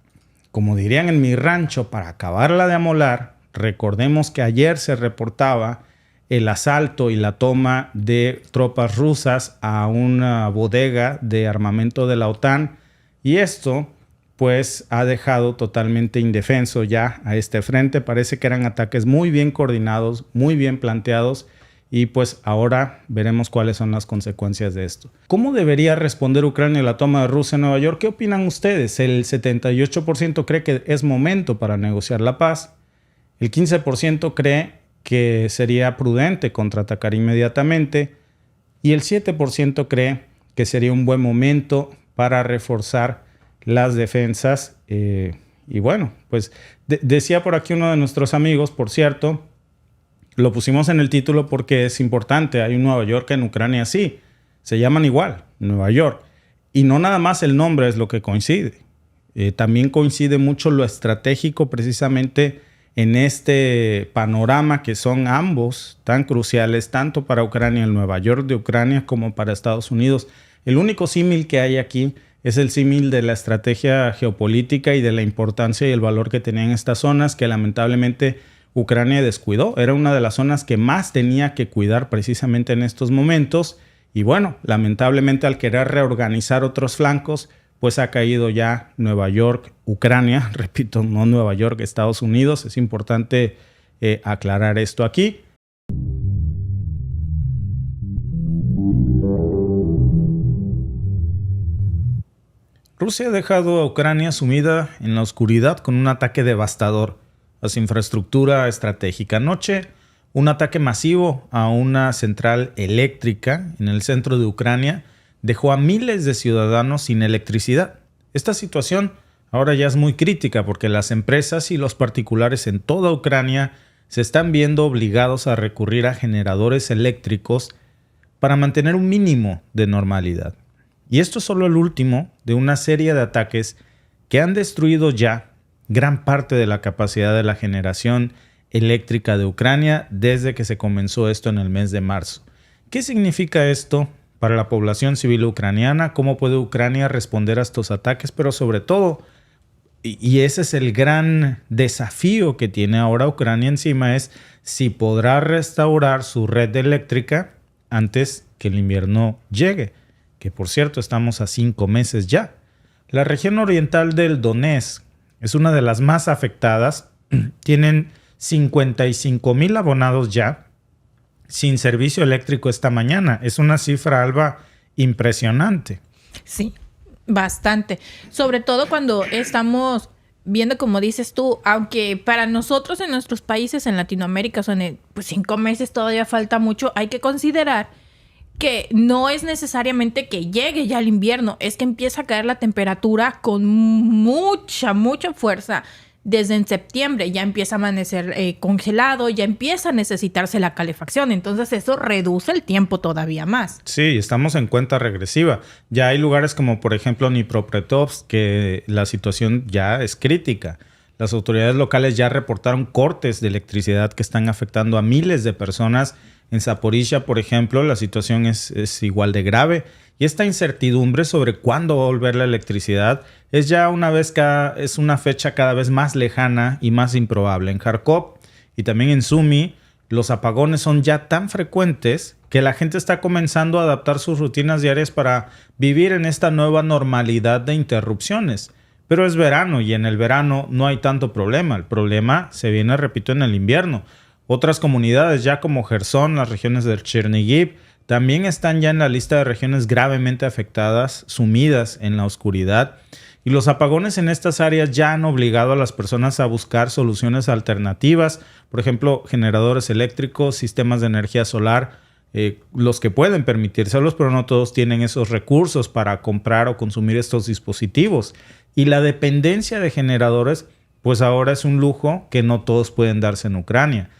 como dirían en mi rancho, para acabarla de amolar, recordemos que ayer se reportaba el asalto y la toma de tropas rusas a una bodega de armamento de la OTAN, y esto pues ha dejado totalmente indefenso ya a este frente. Parece que eran ataques muy bien coordinados, muy bien planteados, y pues ahora veremos cuáles son las consecuencias de esto. ¿Cómo debería responder Ucrania a la toma de Rusia en Nueva York? ¿Qué opinan ustedes? El 78% cree que es momento para negociar la paz. El 15% cree que sería prudente contraatacar inmediatamente. Y el 7% cree que sería un buen momento para reforzar las defensas. Y bueno, pues decía por aquí uno de nuestros amigos, por cierto, lo pusimos en el título porque es importante. Hay un Nueva York en Ucrania, sí. Se llaman igual, Nueva York. Y no nada más el nombre es lo que coincide. También coincide mucho lo estratégico precisamente en este panorama que son ambos tan cruciales, tanto para Ucrania, el Nueva York de Ucrania, como para Estados Unidos. El único símil que hay aquí es el símil de la estrategia geopolítica y de la importancia y el valor que tenían estas zonas que lamentablemente Ucrania descuidó. Era una de las zonas que más tenía que cuidar precisamente en estos momentos. Y bueno, lamentablemente al querer reorganizar otros flancos, pues ha caído ya Nueva York, Ucrania, repito, no Nueva York, Estados Unidos. Es importante aclarar esto aquí. Rusia ha dejado a Ucrania sumida en la oscuridad con un ataque devastador a su infraestructura estratégica. Anoche, un ataque masivo a una central eléctrica en el centro de Ucrania dejó a miles de ciudadanos sin electricidad. Esta situación ahora ya es muy crítica porque las empresas y los particulares en toda Ucrania se están viendo obligados a recurrir a generadores eléctricos para mantener un mínimo de normalidad. Y esto es solo el último de una serie de ataques que han destruido ya gran parte de la capacidad de la generación eléctrica de Ucrania desde que se comenzó esto en el mes de marzo. ¿Qué significa esto para la población civil ucraniana? ¿Cómo puede Ucrania responder a estos ataques? Pero sobre todo, y ese es el gran desafío que tiene ahora Ucrania encima, es si podrá restaurar su red eléctrica antes que el invierno llegue, que por cierto estamos a 5 meses ya. La región oriental del Donetsk es una de las más afectadas. Tienen 55,000 abonados ya sin servicio eléctrico esta mañana. Es una cifra, Alba, impresionante. Sí, bastante. Sobre todo cuando estamos viendo, como dices tú, aunque para nosotros en nuestros países en Latinoamérica son pues 5 meses, todavía falta mucho, hay que considerar que no es necesariamente que llegue ya el invierno, es que empieza a caer la temperatura con mucha fuerza. Desde en septiembre ya empieza a amanecer congelado, ya empieza a necesitarse la calefacción. Entonces eso reduce el tiempo todavía más. Sí, estamos en cuenta regresiva. Ya hay lugares como por ejemplo Dnipropetrovsk que la situación ya es crítica. Las autoridades locales ya reportaron cortes de electricidad que están afectando a miles de personas. En Zaporizhia, por ejemplo, la situación es igual de grave. Y esta incertidumbre sobre cuándo va a volver la electricidad es ya es una fecha cada vez más lejana y más improbable. En Kharkov y también en Sumy, los apagones son ya tan frecuentes que la gente está comenzando a adaptar sus rutinas diarias para vivir en esta nueva normalidad de interrupciones. Pero es verano y en el verano no hay tanto problema. El problema se viene, repito, en el invierno. Otras comunidades ya como Gerson, las regiones del Chernihiv, también están ya en la lista de regiones gravemente afectadas, sumidas en la oscuridad. Y los apagones en estas áreas ya han obligado a las personas a buscar soluciones alternativas. Por ejemplo, generadores eléctricos, sistemas de energía solar, los que pueden permitírselos, pero no todos tienen esos recursos para comprar o consumir estos dispositivos. Y la dependencia de generadores, pues ahora es un lujo que no todos pueden darse en Ucrania.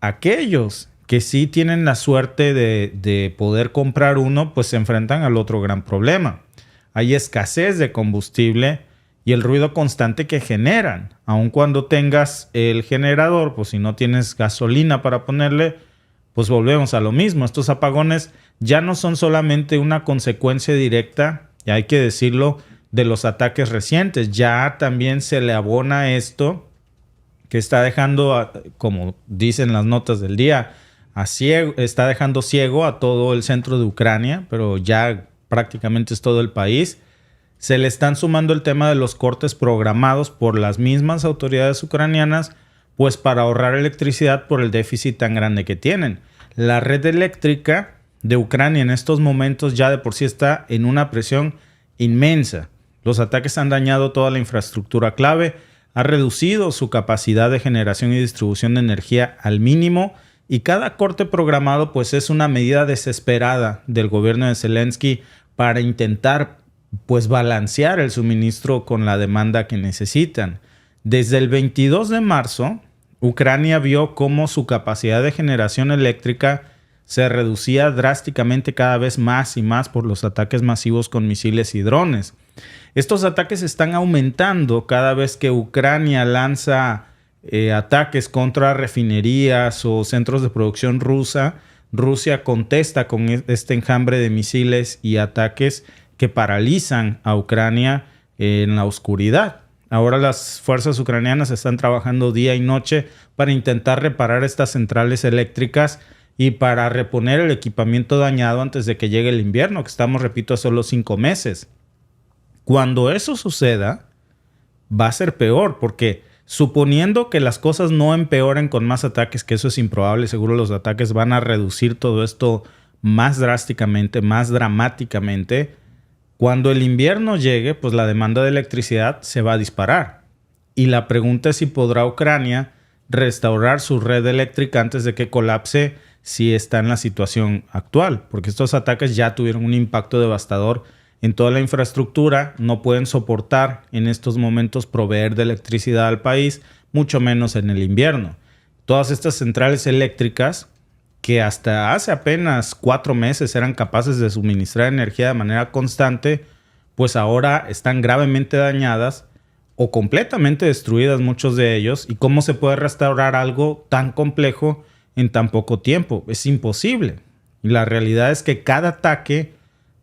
Aquellos que sí tienen la suerte de poder comprar uno, pues se enfrentan al otro gran problema. Hay escasez de combustible y el ruido constante que generan. Aun cuando tengas el generador, pues si no tienes gasolina para ponerle, pues volvemos a lo mismo. Estos apagones ya no son solamente una consecuencia directa, y hay que decirlo, de los ataques recientes. Ya también se le abona esto que está dejando, como dicen las notas del día, está dejando ciego a todo el centro de Ucrania, pero ya prácticamente es todo el país. Se le están sumando el tema de los cortes programados por las mismas autoridades ucranianas, pues para ahorrar electricidad por el déficit tan grande que tienen. La red eléctrica de Ucrania en estos momentos ya de por sí está en una presión inmensa. Los ataques han dañado toda la infraestructura clave, ha reducido su capacidad de generación y distribución de energía al mínimo, y cada corte programado pues es una medida desesperada del gobierno de Zelensky para intentar pues balancear el suministro con la demanda que necesitan. Desde el 22 de marzo, Ucrania vio cómo su capacidad de generación eléctrica se reducía drásticamente cada vez más y más por los ataques masivos con misiles y drones. Estos ataques están aumentando cada vez que Ucrania lanza ataques contra refinerías o centros de producción rusa. Rusia contesta con este enjambre de misiles y ataques que paralizan a Ucrania en la oscuridad. Ahora las fuerzas ucranianas están trabajando día y noche para intentar reparar estas centrales eléctricas y para reponer el equipamiento dañado antes de que llegue el invierno, que estamos, repito, a solo 5 meses. Cuando eso suceda, va a ser peor, porque suponiendo que las cosas no empeoren con más ataques, que eso es improbable, seguro los ataques van a reducir todo esto más drásticamente, más dramáticamente. Cuando el invierno llegue, pues la demanda de electricidad se va a disparar. Y la pregunta es si podrá Ucrania restaurar su red eléctrica antes de que colapse si está en la situación actual. Porque estos ataques ya tuvieron un impacto devastador en toda la infraestructura. No pueden soportar en estos momentos proveer de electricidad al país, mucho menos en el invierno. Todas estas centrales eléctricas, que hasta hace apenas 4 meses eran capaces de suministrar energía de manera constante, pues ahora están gravemente dañadas o completamente destruidas muchos de ellos. ¿Y cómo se puede restaurar algo tan complejo en tan poco tiempo? Es imposible. Y la realidad es que cada ataque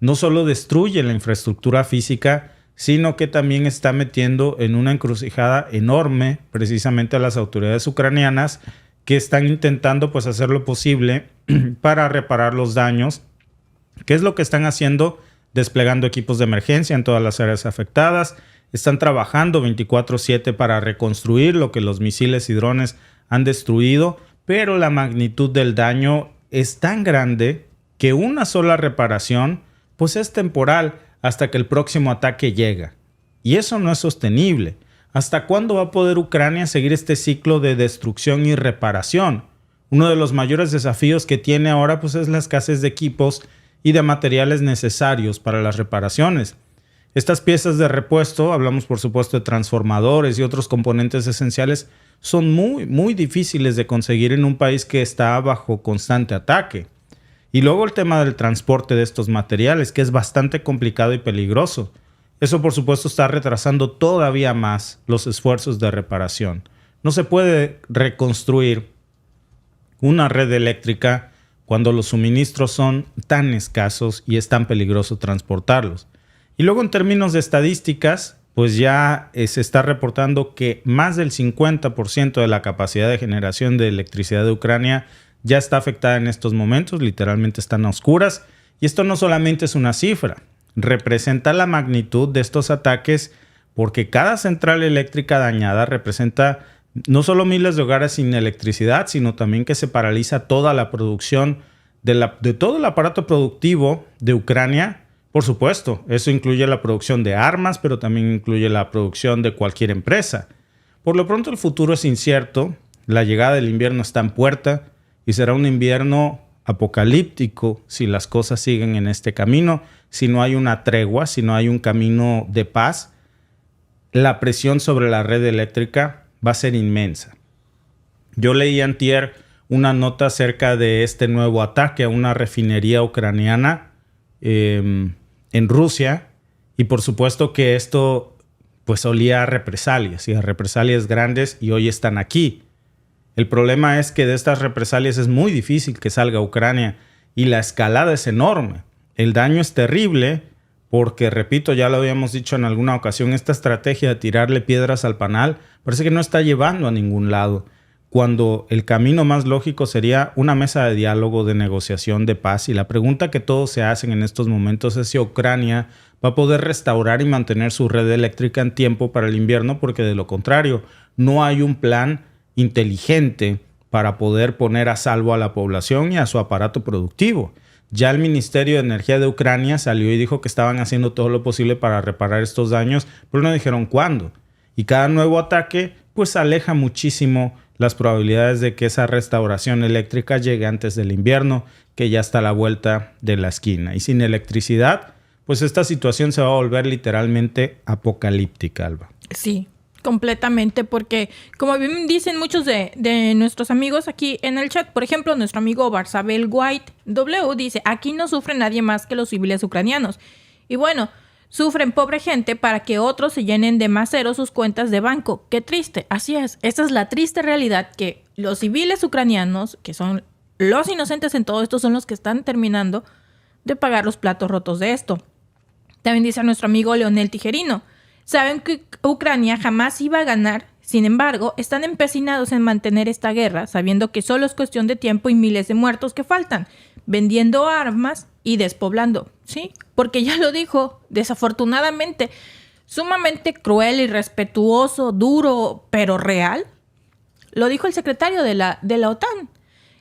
no solo destruye la infraestructura física, sino que también está metiendo en una encrucijada enorme precisamente a las autoridades ucranianas, que están intentando pues hacer lo posible para reparar los daños. ¿Qué es lo que están haciendo? Desplegando equipos de emergencia en todas las áreas afectadas. Están trabajando 24/7 para reconstruir lo que los misiles y drones han destruido, pero la magnitud del daño es tan grande que una sola reparación pues es temporal hasta que el próximo ataque llega. Y eso no es sostenible. ¿Hasta cuándo va a poder Ucrania seguir este ciclo de destrucción y reparación? Uno de los mayores desafíos que tiene ahora pues es la escasez de equipos y de materiales necesarios para las reparaciones. Estas piezas de repuesto, hablamos por supuesto de transformadores y otros componentes esenciales, son muy difíciles de conseguir en un país que está bajo constante ataque. Y luego el tema del transporte de estos materiales, que es bastante complicado y peligroso. Eso, por supuesto, está retrasando todavía más los esfuerzos de reparación. No se puede reconstruir una red eléctrica cuando los suministros son tan escasos y es tan peligroso transportarlos. Y luego, en términos de estadísticas, pues ya se está reportando que más del 50% de la capacidad de generación de electricidad de Ucrania ya está afectada en estos momentos, literalmente están a oscuras. Y esto no solamente es una cifra, representa la magnitud de estos ataques, porque cada central eléctrica dañada representa no solo miles de hogares sin electricidad, sino también que se paraliza toda la producción de todo el aparato productivo de Ucrania. Por supuesto, eso incluye la producción de armas, pero también incluye la producción de cualquier empresa. Por lo pronto el futuro es incierto, la llegada del invierno está en puerta y será un invierno apocalíptico si las cosas siguen en este camino, si no hay una tregua, si no hay un camino de paz. La presión sobre la red eléctrica va a ser inmensa. Yo leí antier una nota acerca de este nuevo ataque a una refinería ucraniana en Rusia. Y por supuesto que esto pues olía a represalias y a represalias grandes y hoy están aquí. El problema es que de estas represalias es muy difícil que salga Ucrania y la escalada es enorme. El daño es terrible porque, repito, ya lo habíamos dicho en alguna ocasión, esta estrategia de tirarle piedras al panal parece que no está llevando a ningún lado, cuando el camino más lógico sería una mesa de diálogo, de negociación, de paz. Y la pregunta que todos se hacen en estos momentos es si Ucrania va a poder restaurar y mantener su red eléctrica en tiempo para el invierno, porque de lo contrario, no hay un plan inteligente para poder poner a salvo a la población y a su aparato productivo. Ya el Ministerio de Energía de Ucrania salió y dijo que estaban haciendo todo lo posible para reparar estos daños, pero no dijeron cuándo. Y cada nuevo ataque pues aleja muchísimo las probabilidades de que esa restauración eléctrica llegue antes del invierno, que ya está a la vuelta de la esquina. Y sin electricidad, pues esta situación se va a volver literalmente apocalíptica, Alba. Sí, completamente, porque como bien dicen muchos de nuestros amigos aquí en el chat, por ejemplo, nuestro amigo Barzabel White W dice, aquí no sufre nadie más que los civiles ucranianos. Y bueno, sufren pobre gente para que otros se llenen de más cero sus cuentas de banco. Qué triste, así es. Esta es la triste realidad, que los civiles ucranianos, que son los inocentes en todo esto, son los que están terminando de pagar los platos rotos de esto. También dice nuestro amigo Leonel Tijerino, saben que Ucrania jamás iba a ganar, sin embargo, están empecinados en mantener esta guerra, sabiendo que solo es cuestión de tiempo y miles de muertos que faltan, vendiendo armas y despoblando, ¿sí? Porque ya lo dijo, desafortunadamente, sumamente cruel, irrespetuoso, duro, pero real. Lo dijo el secretario de la OTAN,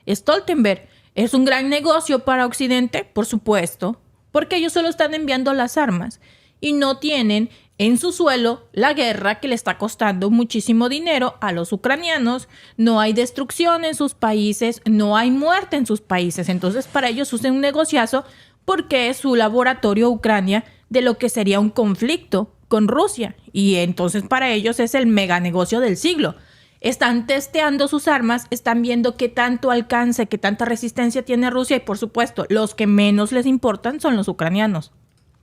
Stoltenberg. Es un gran negocio para Occidente, por supuesto, porque ellos solo están enviando las armas y no tienen en su suelo la guerra que le está costando muchísimo dinero a los ucranianos. No hay destrucción en sus países, no hay muerte en sus países. Entonces para ellos es un negociazo porque es su laboratorio Ucrania de lo que sería un conflicto con Rusia. Y entonces para ellos es el mega negocio del siglo. Están testeando sus armas, están viendo qué tanto alcance, qué tanta resistencia tiene Rusia y por supuesto los que menos les importan son los ucranianos.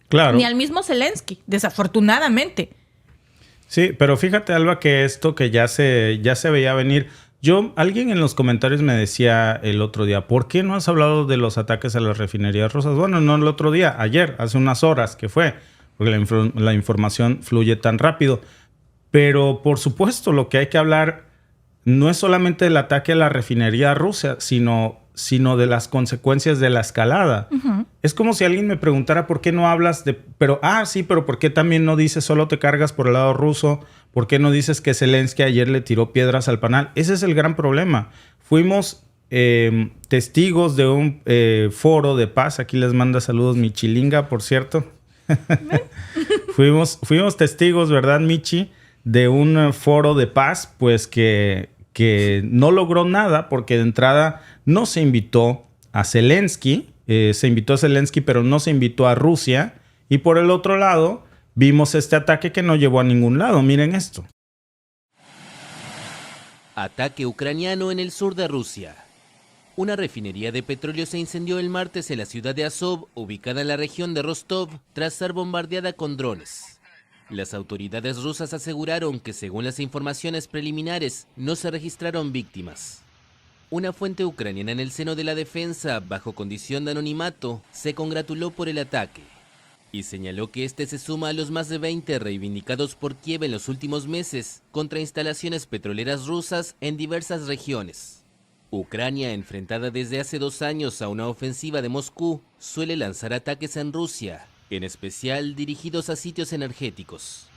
Claro. Ni al mismo Zelensky, desafortunadamente. Sí, pero fíjate, Alba, que esto que ya se veía venir. Alguien en los comentarios me decía el otro día, ¿por qué no has hablado de los ataques a las refinerías rusas? Bueno, no el otro día, ayer, hace unas horas que fue, porque la información fluye tan rápido. Pero, por supuesto, lo que hay que hablar no es solamente del ataque a la refinería rusa, sino de las consecuencias de la escalada. Uh-huh. Es como si alguien me preguntara por qué no hablas de... pero ¿por qué también no dices solo te cargas por el lado ruso? ¿Por qué no dices que Zelensky ayer le tiró piedras al panal? Ese es el gran problema. Fuimos testigos de un foro de paz. Aquí les manda saludos Michilinga, por cierto. Fuimos testigos, ¿verdad, Michi? De un foro de paz, pues que no logró nada porque de entrada no se invitó a Zelensky, se invitó a Zelensky pero no se invitó a Rusia, y por el otro lado vimos este ataque que no llevó a ningún lado. Miren esto. Ataque ucraniano en el sur de Rusia. Una refinería de petróleo se incendió el martes en la ciudad de Azov, ubicada en la región de Rostov, tras ser bombardeada con drones. Las autoridades rusas aseguraron que, según las informaciones preliminares, no se registraron víctimas. Una fuente ucraniana en el seno de la defensa, bajo condición de anonimato, se congratuló por el ataque y señaló que este se suma a los más de 20 reivindicados por Kiev en los últimos meses contra instalaciones petroleras rusas en diversas regiones. Ucrania, enfrentada desde hace 2 años a una ofensiva de Moscú, suele lanzar ataques en Rusia, en especial dirigidos a sitios energéticos.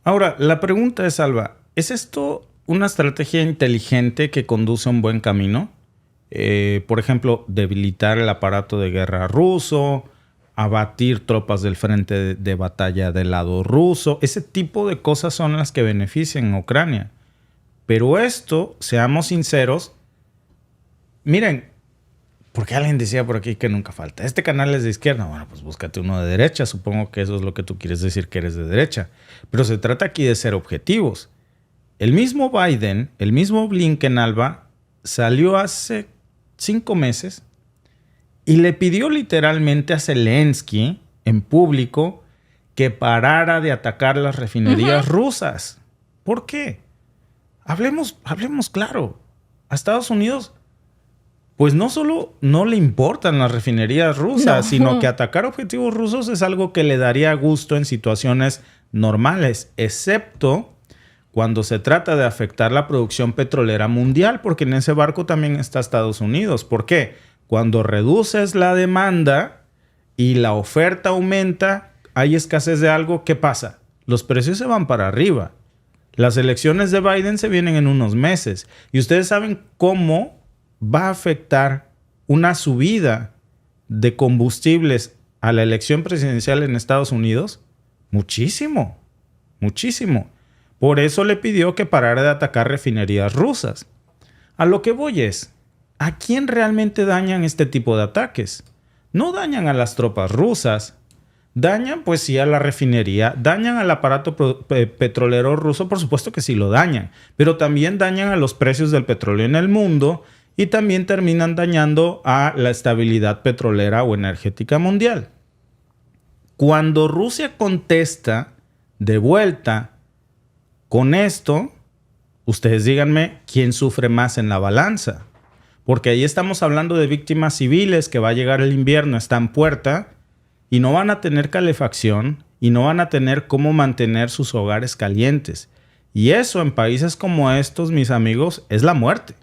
Ahora, la pregunta es, Alba, ¿es esto una estrategia inteligente que conduce a un buen camino? Por ejemplo, debilitar el aparato de guerra ruso, abatir tropas del frente de batalla del lado ruso. Ese tipo de cosas son las que benefician a Ucrania. Pero esto, seamos sinceros, miren, porque alguien decía por aquí que nunca falta. Este canal es de izquierda. Bueno, pues búscate uno de derecha. Supongo que eso es lo que tú quieres decir, que eres de derecha. Pero se trata aquí de ser objetivos. el mismo Biden, el mismo Blinken, Alba, salió hace 5 meses y le pidió literalmente a Zelensky en público que parara de atacar las refinerías rusas. ¿Por qué? Hablemos claro. A Estados Unidos, pues no solo no le importan las refinerías rusas, sino que atacar objetivos rusos es algo que le daría gusto en situaciones normales, excepto cuando se trata de afectar la producción petrolera mundial, porque en ese barco también está Estados Unidos. ¿Por qué? Cuando reduces la demanda y la oferta aumenta, hay escasez de algo, ¿qué pasa? Los precios se van para arriba. Las elecciones de Biden se vienen en unos meses. Y ustedes saben cómo va a afectar una subida de combustibles a la elección presidencial en Estados Unidos. Muchísimo, muchísimo. Por eso le pidió que parara de atacar refinerías rusas. A lo que voy es, ¿a quién realmente dañan este tipo de ataques? No dañan a las tropas rusas. Dañan, pues sí, a la refinería. Dañan al aparato petrolero ruso, por supuesto que sí lo dañan. Pero también dañan a los precios del petróleo en el mundo y también terminan dañando a la estabilidad petrolera o energética mundial. Cuando Rusia contesta de vuelta con esto, ustedes díganme quién sufre más en la balanza. Porque ahí estamos hablando de víctimas civiles, que va a llegar el invierno, está en puerta, y no van a tener calefacción y no van a tener cómo mantener sus hogares calientes. Y eso en países como estos, mis amigos, es la muerte.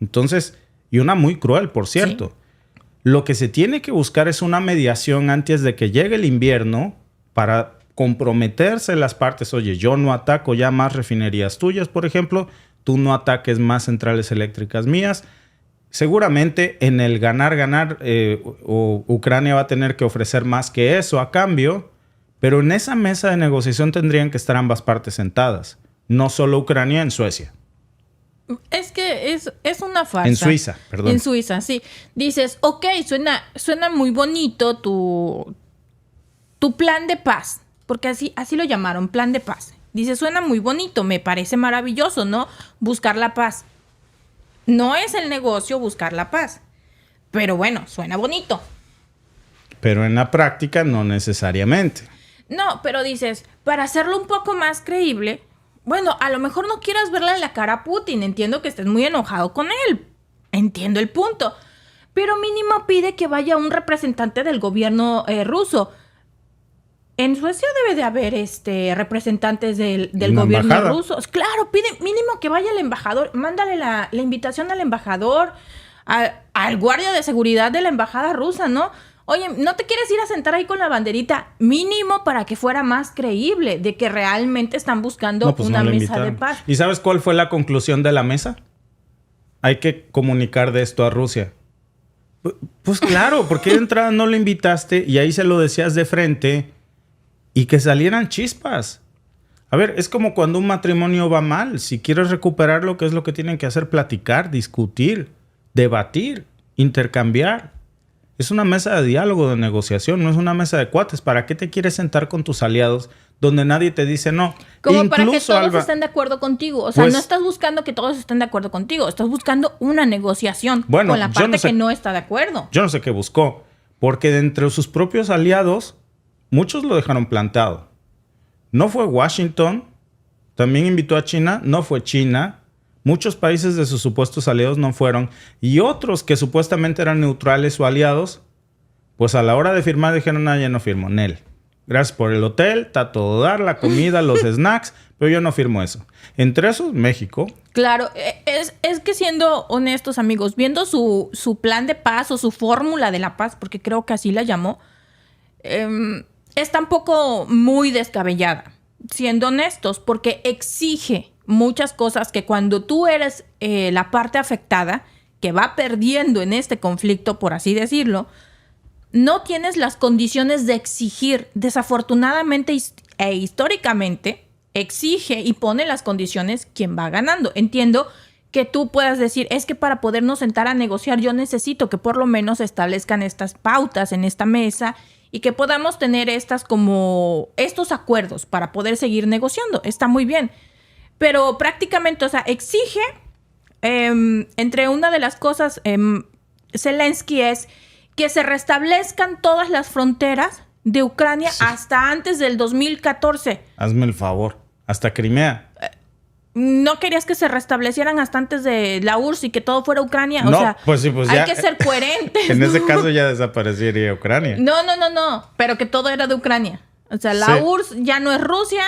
Entonces, y una muy cruel, por cierto. Sí. Lo que se tiene que buscar es una mediación antes de que llegue el invierno para comprometerse las partes. Oye, yo no ataco ya más refinerías tuyas, por ejemplo. Tú no ataques más centrales eléctricas mías. Seguramente en el ganar, Ucrania va a tener que ofrecer más que eso a cambio, pero en esa mesa de negociación tendrían que estar ambas partes sentadas. No solo Ucrania, en Suecia. Es que es una farsa. En Suiza, perdón. En Suiza, sí. Dices, ok, suena muy bonito tu plan de paz, porque así lo llamaron, plan de paz. Dices, suena muy bonito, me parece maravilloso, ¿no? Buscar la paz. No es el negocio buscar la paz. Pero bueno, suena bonito. Pero en la práctica no necesariamente. No, pero dices, para hacerlo un poco más creíble, bueno, a lo mejor no quieras verle la cara a Putin. Entiendo que estés muy enojado con él. Entiendo el punto. Pero mínimo pide que vaya un representante del gobierno ruso. En Suecia debe de haber representantes del gobierno ruso. Claro, pide mínimo que vaya el embajador. Mándale la invitación al embajador, al guardia de seguridad de la embajada rusa, ¿no? Oye, ¿no te quieres ir a sentar ahí con la banderita? Mínimo para que fuera más creíble de que realmente están buscando una mesa de paz. ¿Y sabes cuál fue la conclusión de la mesa? Hay que comunicar de esto a Rusia. Pues claro, porque de entrada no lo invitaste y ahí se lo decías de frente y que salieran chispas. A ver, es como cuando un matrimonio va mal. Si quieres recuperarlo, ¿qué es lo que tienen que hacer? Platicar, discutir, debatir, intercambiar. Es una mesa de diálogo, de negociación, no es una mesa de cuates. ¿Para qué te quieres sentar con tus aliados donde nadie te dice no? Como incluso, para que todos estén de acuerdo contigo. O sea, pues, no estás buscando que todos estén de acuerdo contigo. Estás buscando una negociación con la parte que no está de acuerdo. Yo no sé qué buscó. Porque de entre sus propios aliados, muchos lo dejaron plantado. No fue Washington. También invitó a China. No fue China. Muchos países de sus supuestos aliados no fueron. Y otros que supuestamente eran neutrales o aliados, pues a la hora de firmar dijeron, ya no firmo, Nel. Gracias por el hotel, está todo dar, la comida, los snacks, pero yo no firmo eso. Entre esos, México. Claro, es que siendo honestos, amigos, viendo su plan de paz o su fórmula de la paz, porque creo que así la llamó, es tampoco muy descabellada, siendo honestos, porque exige muchas cosas que cuando tú eres la parte afectada, que va perdiendo en este conflicto, por así decirlo, no tienes las condiciones de exigir. Desafortunadamente e históricamente, exige y pone las condiciones quien va ganando. Entiendo que tú puedas decir, es que para podernos sentar a negociar, yo necesito que por lo menos establezcan estas pautas en esta mesa y que podamos tener estos acuerdos para poder seguir negociando. Está muy bien. Pero prácticamente, o sea, exige, entre una de las cosas, Zelensky es que se restablezcan todas las fronteras de Ucrania hasta antes del 2014. Hazme el favor. Hasta Crimea. ¿No querías que se restablecieran hasta antes de la URSS y que todo fuera Ucrania? O No, sea, pues sí, pues hay ya. que ser coherentes. En ¿no? ese caso ya desaparecería Ucrania. No. Pero que todo era de Ucrania. O sea, la URSS ya no es Rusia,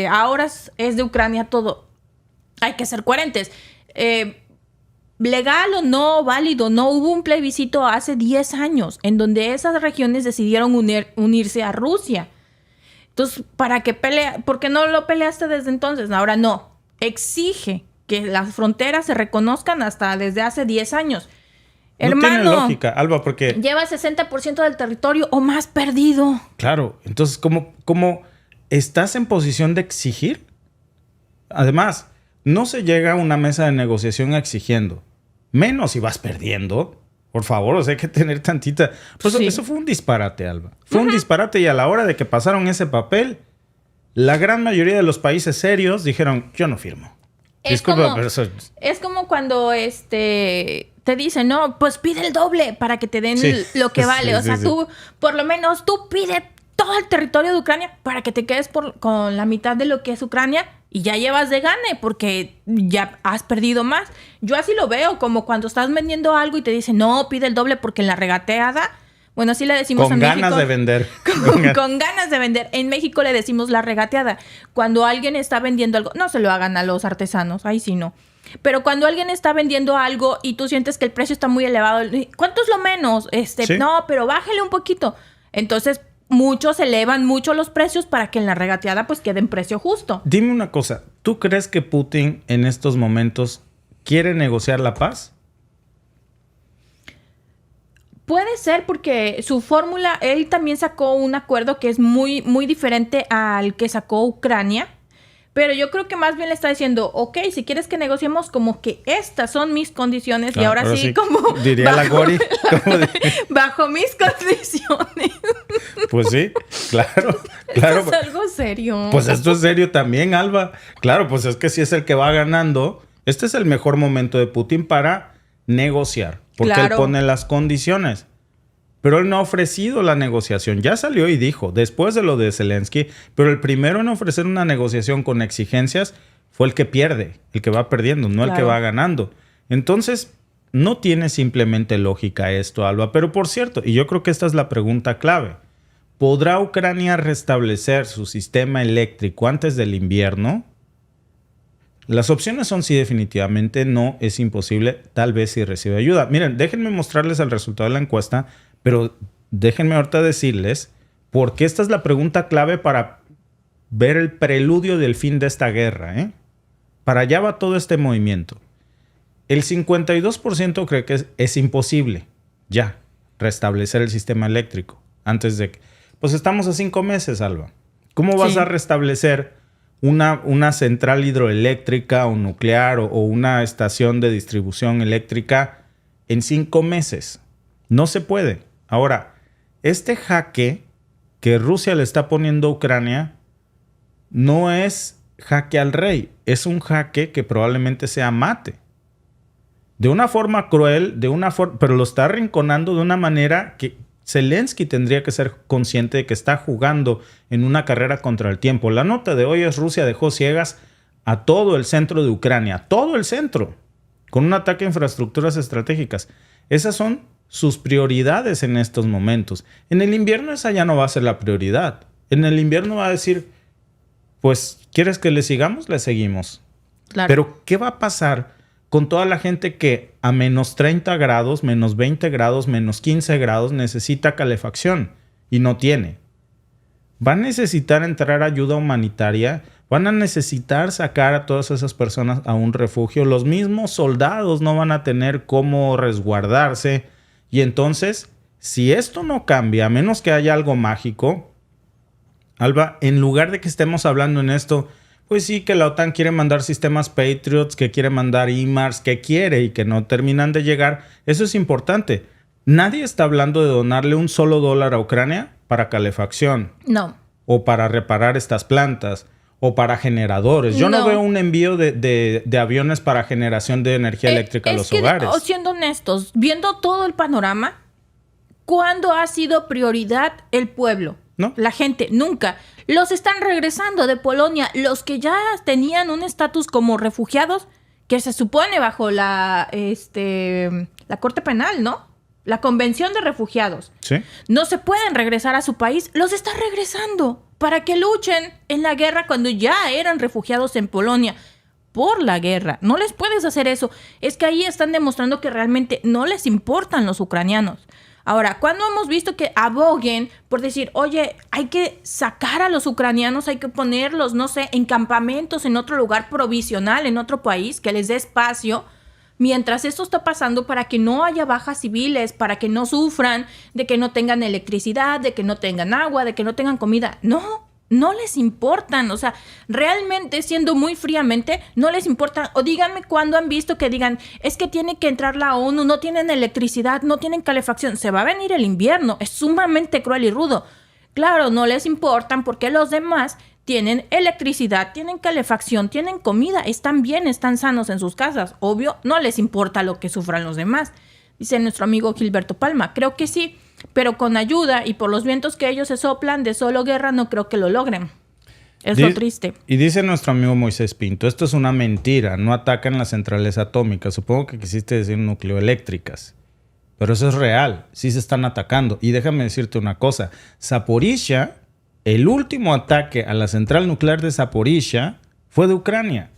ahora es de Ucrania todo. Hay que ser coherentes. Legal o no, válido, no hubo un plebiscito hace 10 años en donde esas regiones decidieron unirse a Rusia. Entonces, ¿por qué no lo peleaste desde entonces? Ahora no. Exige que las fronteras se reconozcan hasta desde hace 10 años. Hermano, no tiene lógica, Alba, porque... lleva 60% del territorio o más perdido. Claro, entonces, ¿cómo estás en posición de exigir? Además, no se llega a una mesa de negociación exigiendo. Menos si vas perdiendo. Por favor, o sea, hay que tener tantita... Pues sí. Eso fue un disparate, Alba. Fue un disparate y a la hora de que pasaron ese papel, la gran mayoría de los países serios dijeron, yo no firmo. Disculpa, pero eso... Es como cuando te dicen, no, pues pide el doble para que te den lo que vale. O sea, tú, por lo menos, tú pide todo el territorio de Ucrania para que te quedes con la mitad de lo que es Ucrania y ya llevas de gane porque ya has perdido más. Yo así lo veo, como cuando estás vendiendo algo y te dicen, no, pide el doble porque en la regateada... Bueno, así le decimos en México. Con ganas de vender. Con ganas de vender. En México le decimos la regateada. Cuando alguien está vendiendo algo, no se lo hagan a los artesanos, ahí sí no. Pero cuando alguien está vendiendo algo y tú sientes que el precio está muy elevado, ¿cuánto es lo menos? ¿Sí? No, pero bájale un poquito. Entonces, muchos elevan mucho los precios para que en la regateada pues quede en precio justo. Dime una cosa, ¿tú crees que Putin en estos momentos quiere negociar la paz? Puede ser porque su fórmula, él también sacó un acuerdo que es muy, muy diferente al que sacó Ucrania. Pero yo creo que más bien le está diciendo, ok, si quieres que negociemos, como que estas son mis condiciones. Claro, y ahora sí, como... Diría la Gori. Bajo mis condiciones. Pues sí, claro. Esto es algo serio. Pues esto es serio también, Alba. Claro, pues es que si es el que va ganando, este es el mejor momento de Putin para negociar. Porque él pone las condiciones. Pero él no ha ofrecido la negociación. Ya salió y dijo, después de lo de Zelensky, pero el primero en ofrecer una negociación con exigencias fue el que pierde, el que va perdiendo, no el que va ganando. Entonces, no tiene simplemente lógica esto, Alba. Pero por cierto, y yo creo que esta es la pregunta clave, ¿podrá Ucrania restablecer su sistema eléctrico antes del invierno? Las opciones son sí, definitivamente no, es imposible, tal vez si recibe ayuda. Miren, déjenme mostrarles el resultado de la encuesta, pero déjenme ahorita decirles por qué esta es la pregunta clave para ver el preludio del fin de esta guerra, ¿eh? Para allá va todo este movimiento. El 52% cree que es imposible ya restablecer el sistema eléctrico antes de que... Pues estamos a 5 meses, Alba. ¿Cómo vas a restablecer una central hidroeléctrica o nuclear o una estación de distribución eléctrica en 5 meses? No se puede. Ahora, este jaque que Rusia le está poniendo a Ucrania no es jaque al rey, es un jaque que probablemente sea mate. De una forma cruel, pero lo está arrinconando de una manera que Zelensky tendría que ser consciente de que está jugando en una carrera contra el tiempo. La nota de hoy es: Rusia dejó ciegas a todo el centro de Ucrania, todo el centro, con un ataque a infraestructuras estratégicas. Esas son sus prioridades en estos momentos. En el invierno esa ya no va a ser la prioridad. En el invierno va a decir, pues, ¿quieres que le sigamos? Le seguimos. Claro. Pero, ¿qué va a pasar con toda la gente que a menos 30 grados, menos 20 grados, menos 15 grados necesita calefacción y no tiene? Va a necesitar entrar ayuda humanitaria, van a necesitar sacar a todas esas personas a un refugio. Los mismos soldados no van a tener cómo resguardarse. Y entonces, si esto no cambia, a menos que haya algo mágico, Alba, en lugar de que estemos hablando en esto, pues sí, que la OTAN quiere mandar sistemas Patriots, que quiere mandar HIMARS, que quiere y que no terminan de llegar. Eso es importante. Nadie está hablando de donarle un solo dólar a Ucrania para calefacción. No. O para reparar estas plantas. o para generadores. Yo no No. veo un envío de aviones para generación de energía eléctrica a los hogares. Siendo honestos, viendo todo el panorama, ¿cuándo ha sido prioridad el pueblo? ¿No? La gente, nunca. Los están regresando de Polonia. Los que ya tenían un estatus como refugiados, que se supone bajo la Corte Penal, ¿no? La Convención de Refugiados. Sí. No se pueden regresar a su país. Los está regresando para que luchen en la guerra cuando ya eran refugiados en Polonia. Por la guerra. No les puedes hacer eso. Es que ahí están demostrando que realmente no les importan los ucranianos. Ahora, ¿cuándo hemos visto que aboguen por decir, oye, hay que sacar a los ucranianos, hay que ponerlos, no sé, en campamentos, en otro lugar provisional, en otro país, que les dé espacio, mientras esto está pasando para que no haya bajas civiles, para que no sufran, de que no tengan electricidad, de que no tengan agua, de que no tengan comida? No les importan, o sea, realmente siendo muy fríamente, no les importa. O díganme cuándo han visto que digan, es que tiene que entrar la ONU, no tienen electricidad, no tienen calefacción, se va a venir el invierno, es sumamente cruel y rudo. Claro, no les importan porque los demás tienen electricidad, tienen calefacción, tienen comida, están bien, están sanos en sus casas. Obvio, no les importa lo que sufran los demás. Dice nuestro amigo Gilberto Palma, creo que sí. Pero con ayuda y por los vientos que ellos se soplan de solo guerra, no creo que lo logren. Es lo triste. Y dice nuestro amigo Moisés Pinto, esto es una mentira, no atacan las centrales atómicas. Supongo que quisiste decir nucleoeléctricas. Pero eso es real, sí se están atacando. Y déjame decirte una cosa, Zaporizhia, el último ataque a la central nuclear de Zaporizhia fue de Ucrania.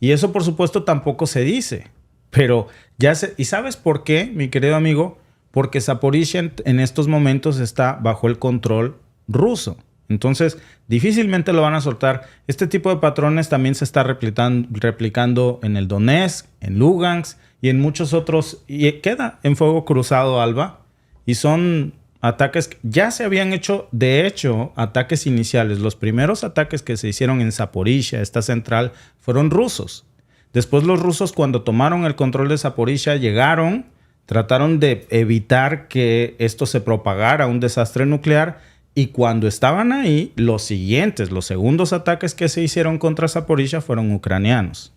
Y eso por supuesto tampoco se dice. Pero ya se... ¿Y sabes por qué, mi querido amigo? Porque Zaporizhia en estos momentos está bajo el control ruso. Entonces, difícilmente lo van a soltar. Este tipo de patrones también se está replicando en el Donetsk, en Lugansk y en muchos otros. Y queda en fuego cruzado, Alba. Y son ataques que ya se habían hecho, de hecho, ataques iniciales. Los primeros ataques que se hicieron en Zaporizhia, esta central, fueron rusos. Después los rusos, cuando tomaron el control de Zaporizhia, llegaron... Trataron de evitar que esto se propagara, un desastre nuclear. Y cuando estaban ahí, los segundos ataques que se hicieron contra Zaporizhia fueron ucranianos.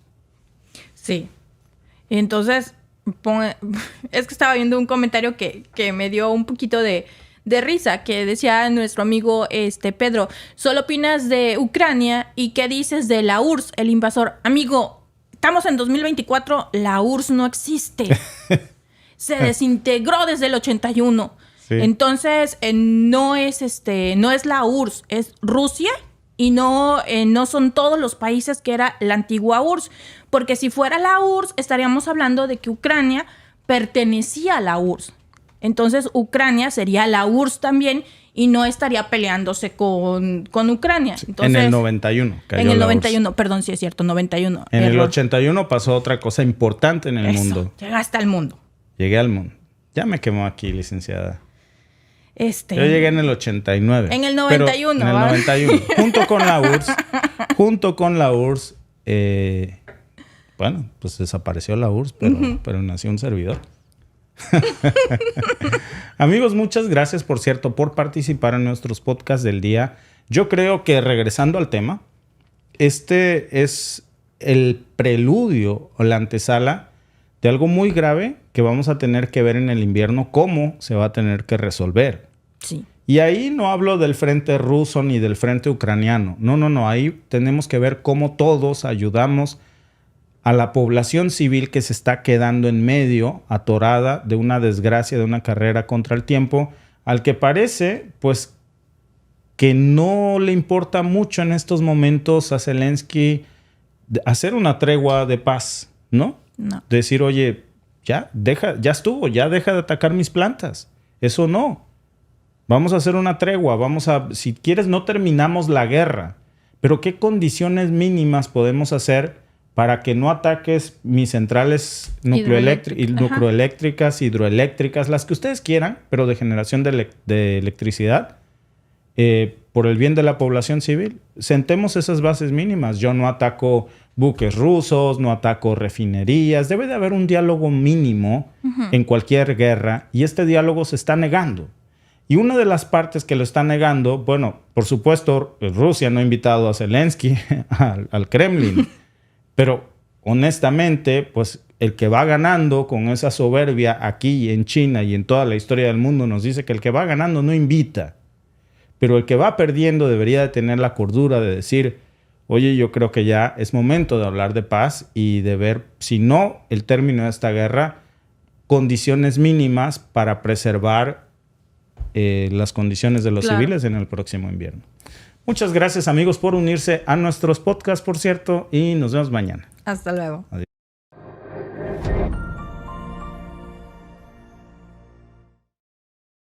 Sí. Entonces, es que estaba viendo un comentario que me dio un poquito de risa, que decía nuestro amigo Pedro, solo opinas de Ucrania y qué dices de la URSS, el invasor. Amigo, estamos en 2024, la URSS no existe. Se desintegró desde el 81. Sí. Entonces, no es la URSS, es Rusia y no son todos los países que era la antigua URSS. Porque si fuera la URSS, estaríamos hablando de que Ucrania pertenecía a la URSS. Entonces, Ucrania sería la URSS también y no estaría peleándose con Ucrania. Entonces, en el 91. En el 91, perdón, sí es cierto, 91. En el 81 pasó otra cosa importante en el mundo. Llegaste al mundo. Llegué al mundo. Ya me quemó aquí, licenciada. Yo llegué en el 89. En el 91. En el 91. Junto con la URSS. Bueno, pues desapareció la URSS, pero nació un servidor. Amigos, muchas gracias, por cierto, por participar en nuestros podcasts del día. Yo creo que, regresando al tema, este es el preludio o la antesala de algo muy grave que vamos a tener que ver en el invierno, cómo se va a tener que resolver. Sí. Y ahí no hablo del frente ruso ni del frente ucraniano. No. Ahí tenemos que ver cómo todos ayudamos a la población civil que se está quedando en medio, atorada de una desgracia, de una carrera contra el tiempo, al que parece, pues, que no le importa mucho en estos momentos a Zelensky hacer una tregua de paz, ¿no? No. Decir, oye, ya estuvo, ya deja de atacar mis plantas. Eso no. Vamos a hacer una tregua, si quieres, no terminamos la guerra. Pero ¿qué condiciones mínimas podemos hacer para que no ataques mis centrales nucleoeléctricas, hidroeléctricas, las que ustedes quieran, pero de generación de electricidad, por el bien de la población civil? Sentemos esas bases mínimas. Yo no ataco buques rusos, no ataco refinerías. Debe de haber un diálogo mínimo en cualquier guerra, y este diálogo se está negando. Y una de las partes que lo está negando, bueno, por supuesto, Rusia no ha invitado a Zelensky al Kremlin, pero honestamente, pues el que va ganando con esa soberbia aquí en China y en toda la historia del mundo nos dice que el que va ganando no invita, pero el que va perdiendo debería de tener la cordura de decir, oye, yo creo que ya es momento de hablar de paz y de ver, si no el término de esta guerra, condiciones mínimas para preservar las condiciones de los civiles en el próximo invierno. Muchas gracias, amigos, por unirse a nuestros podcasts, por cierto, y nos vemos mañana. Hasta luego. Adiós.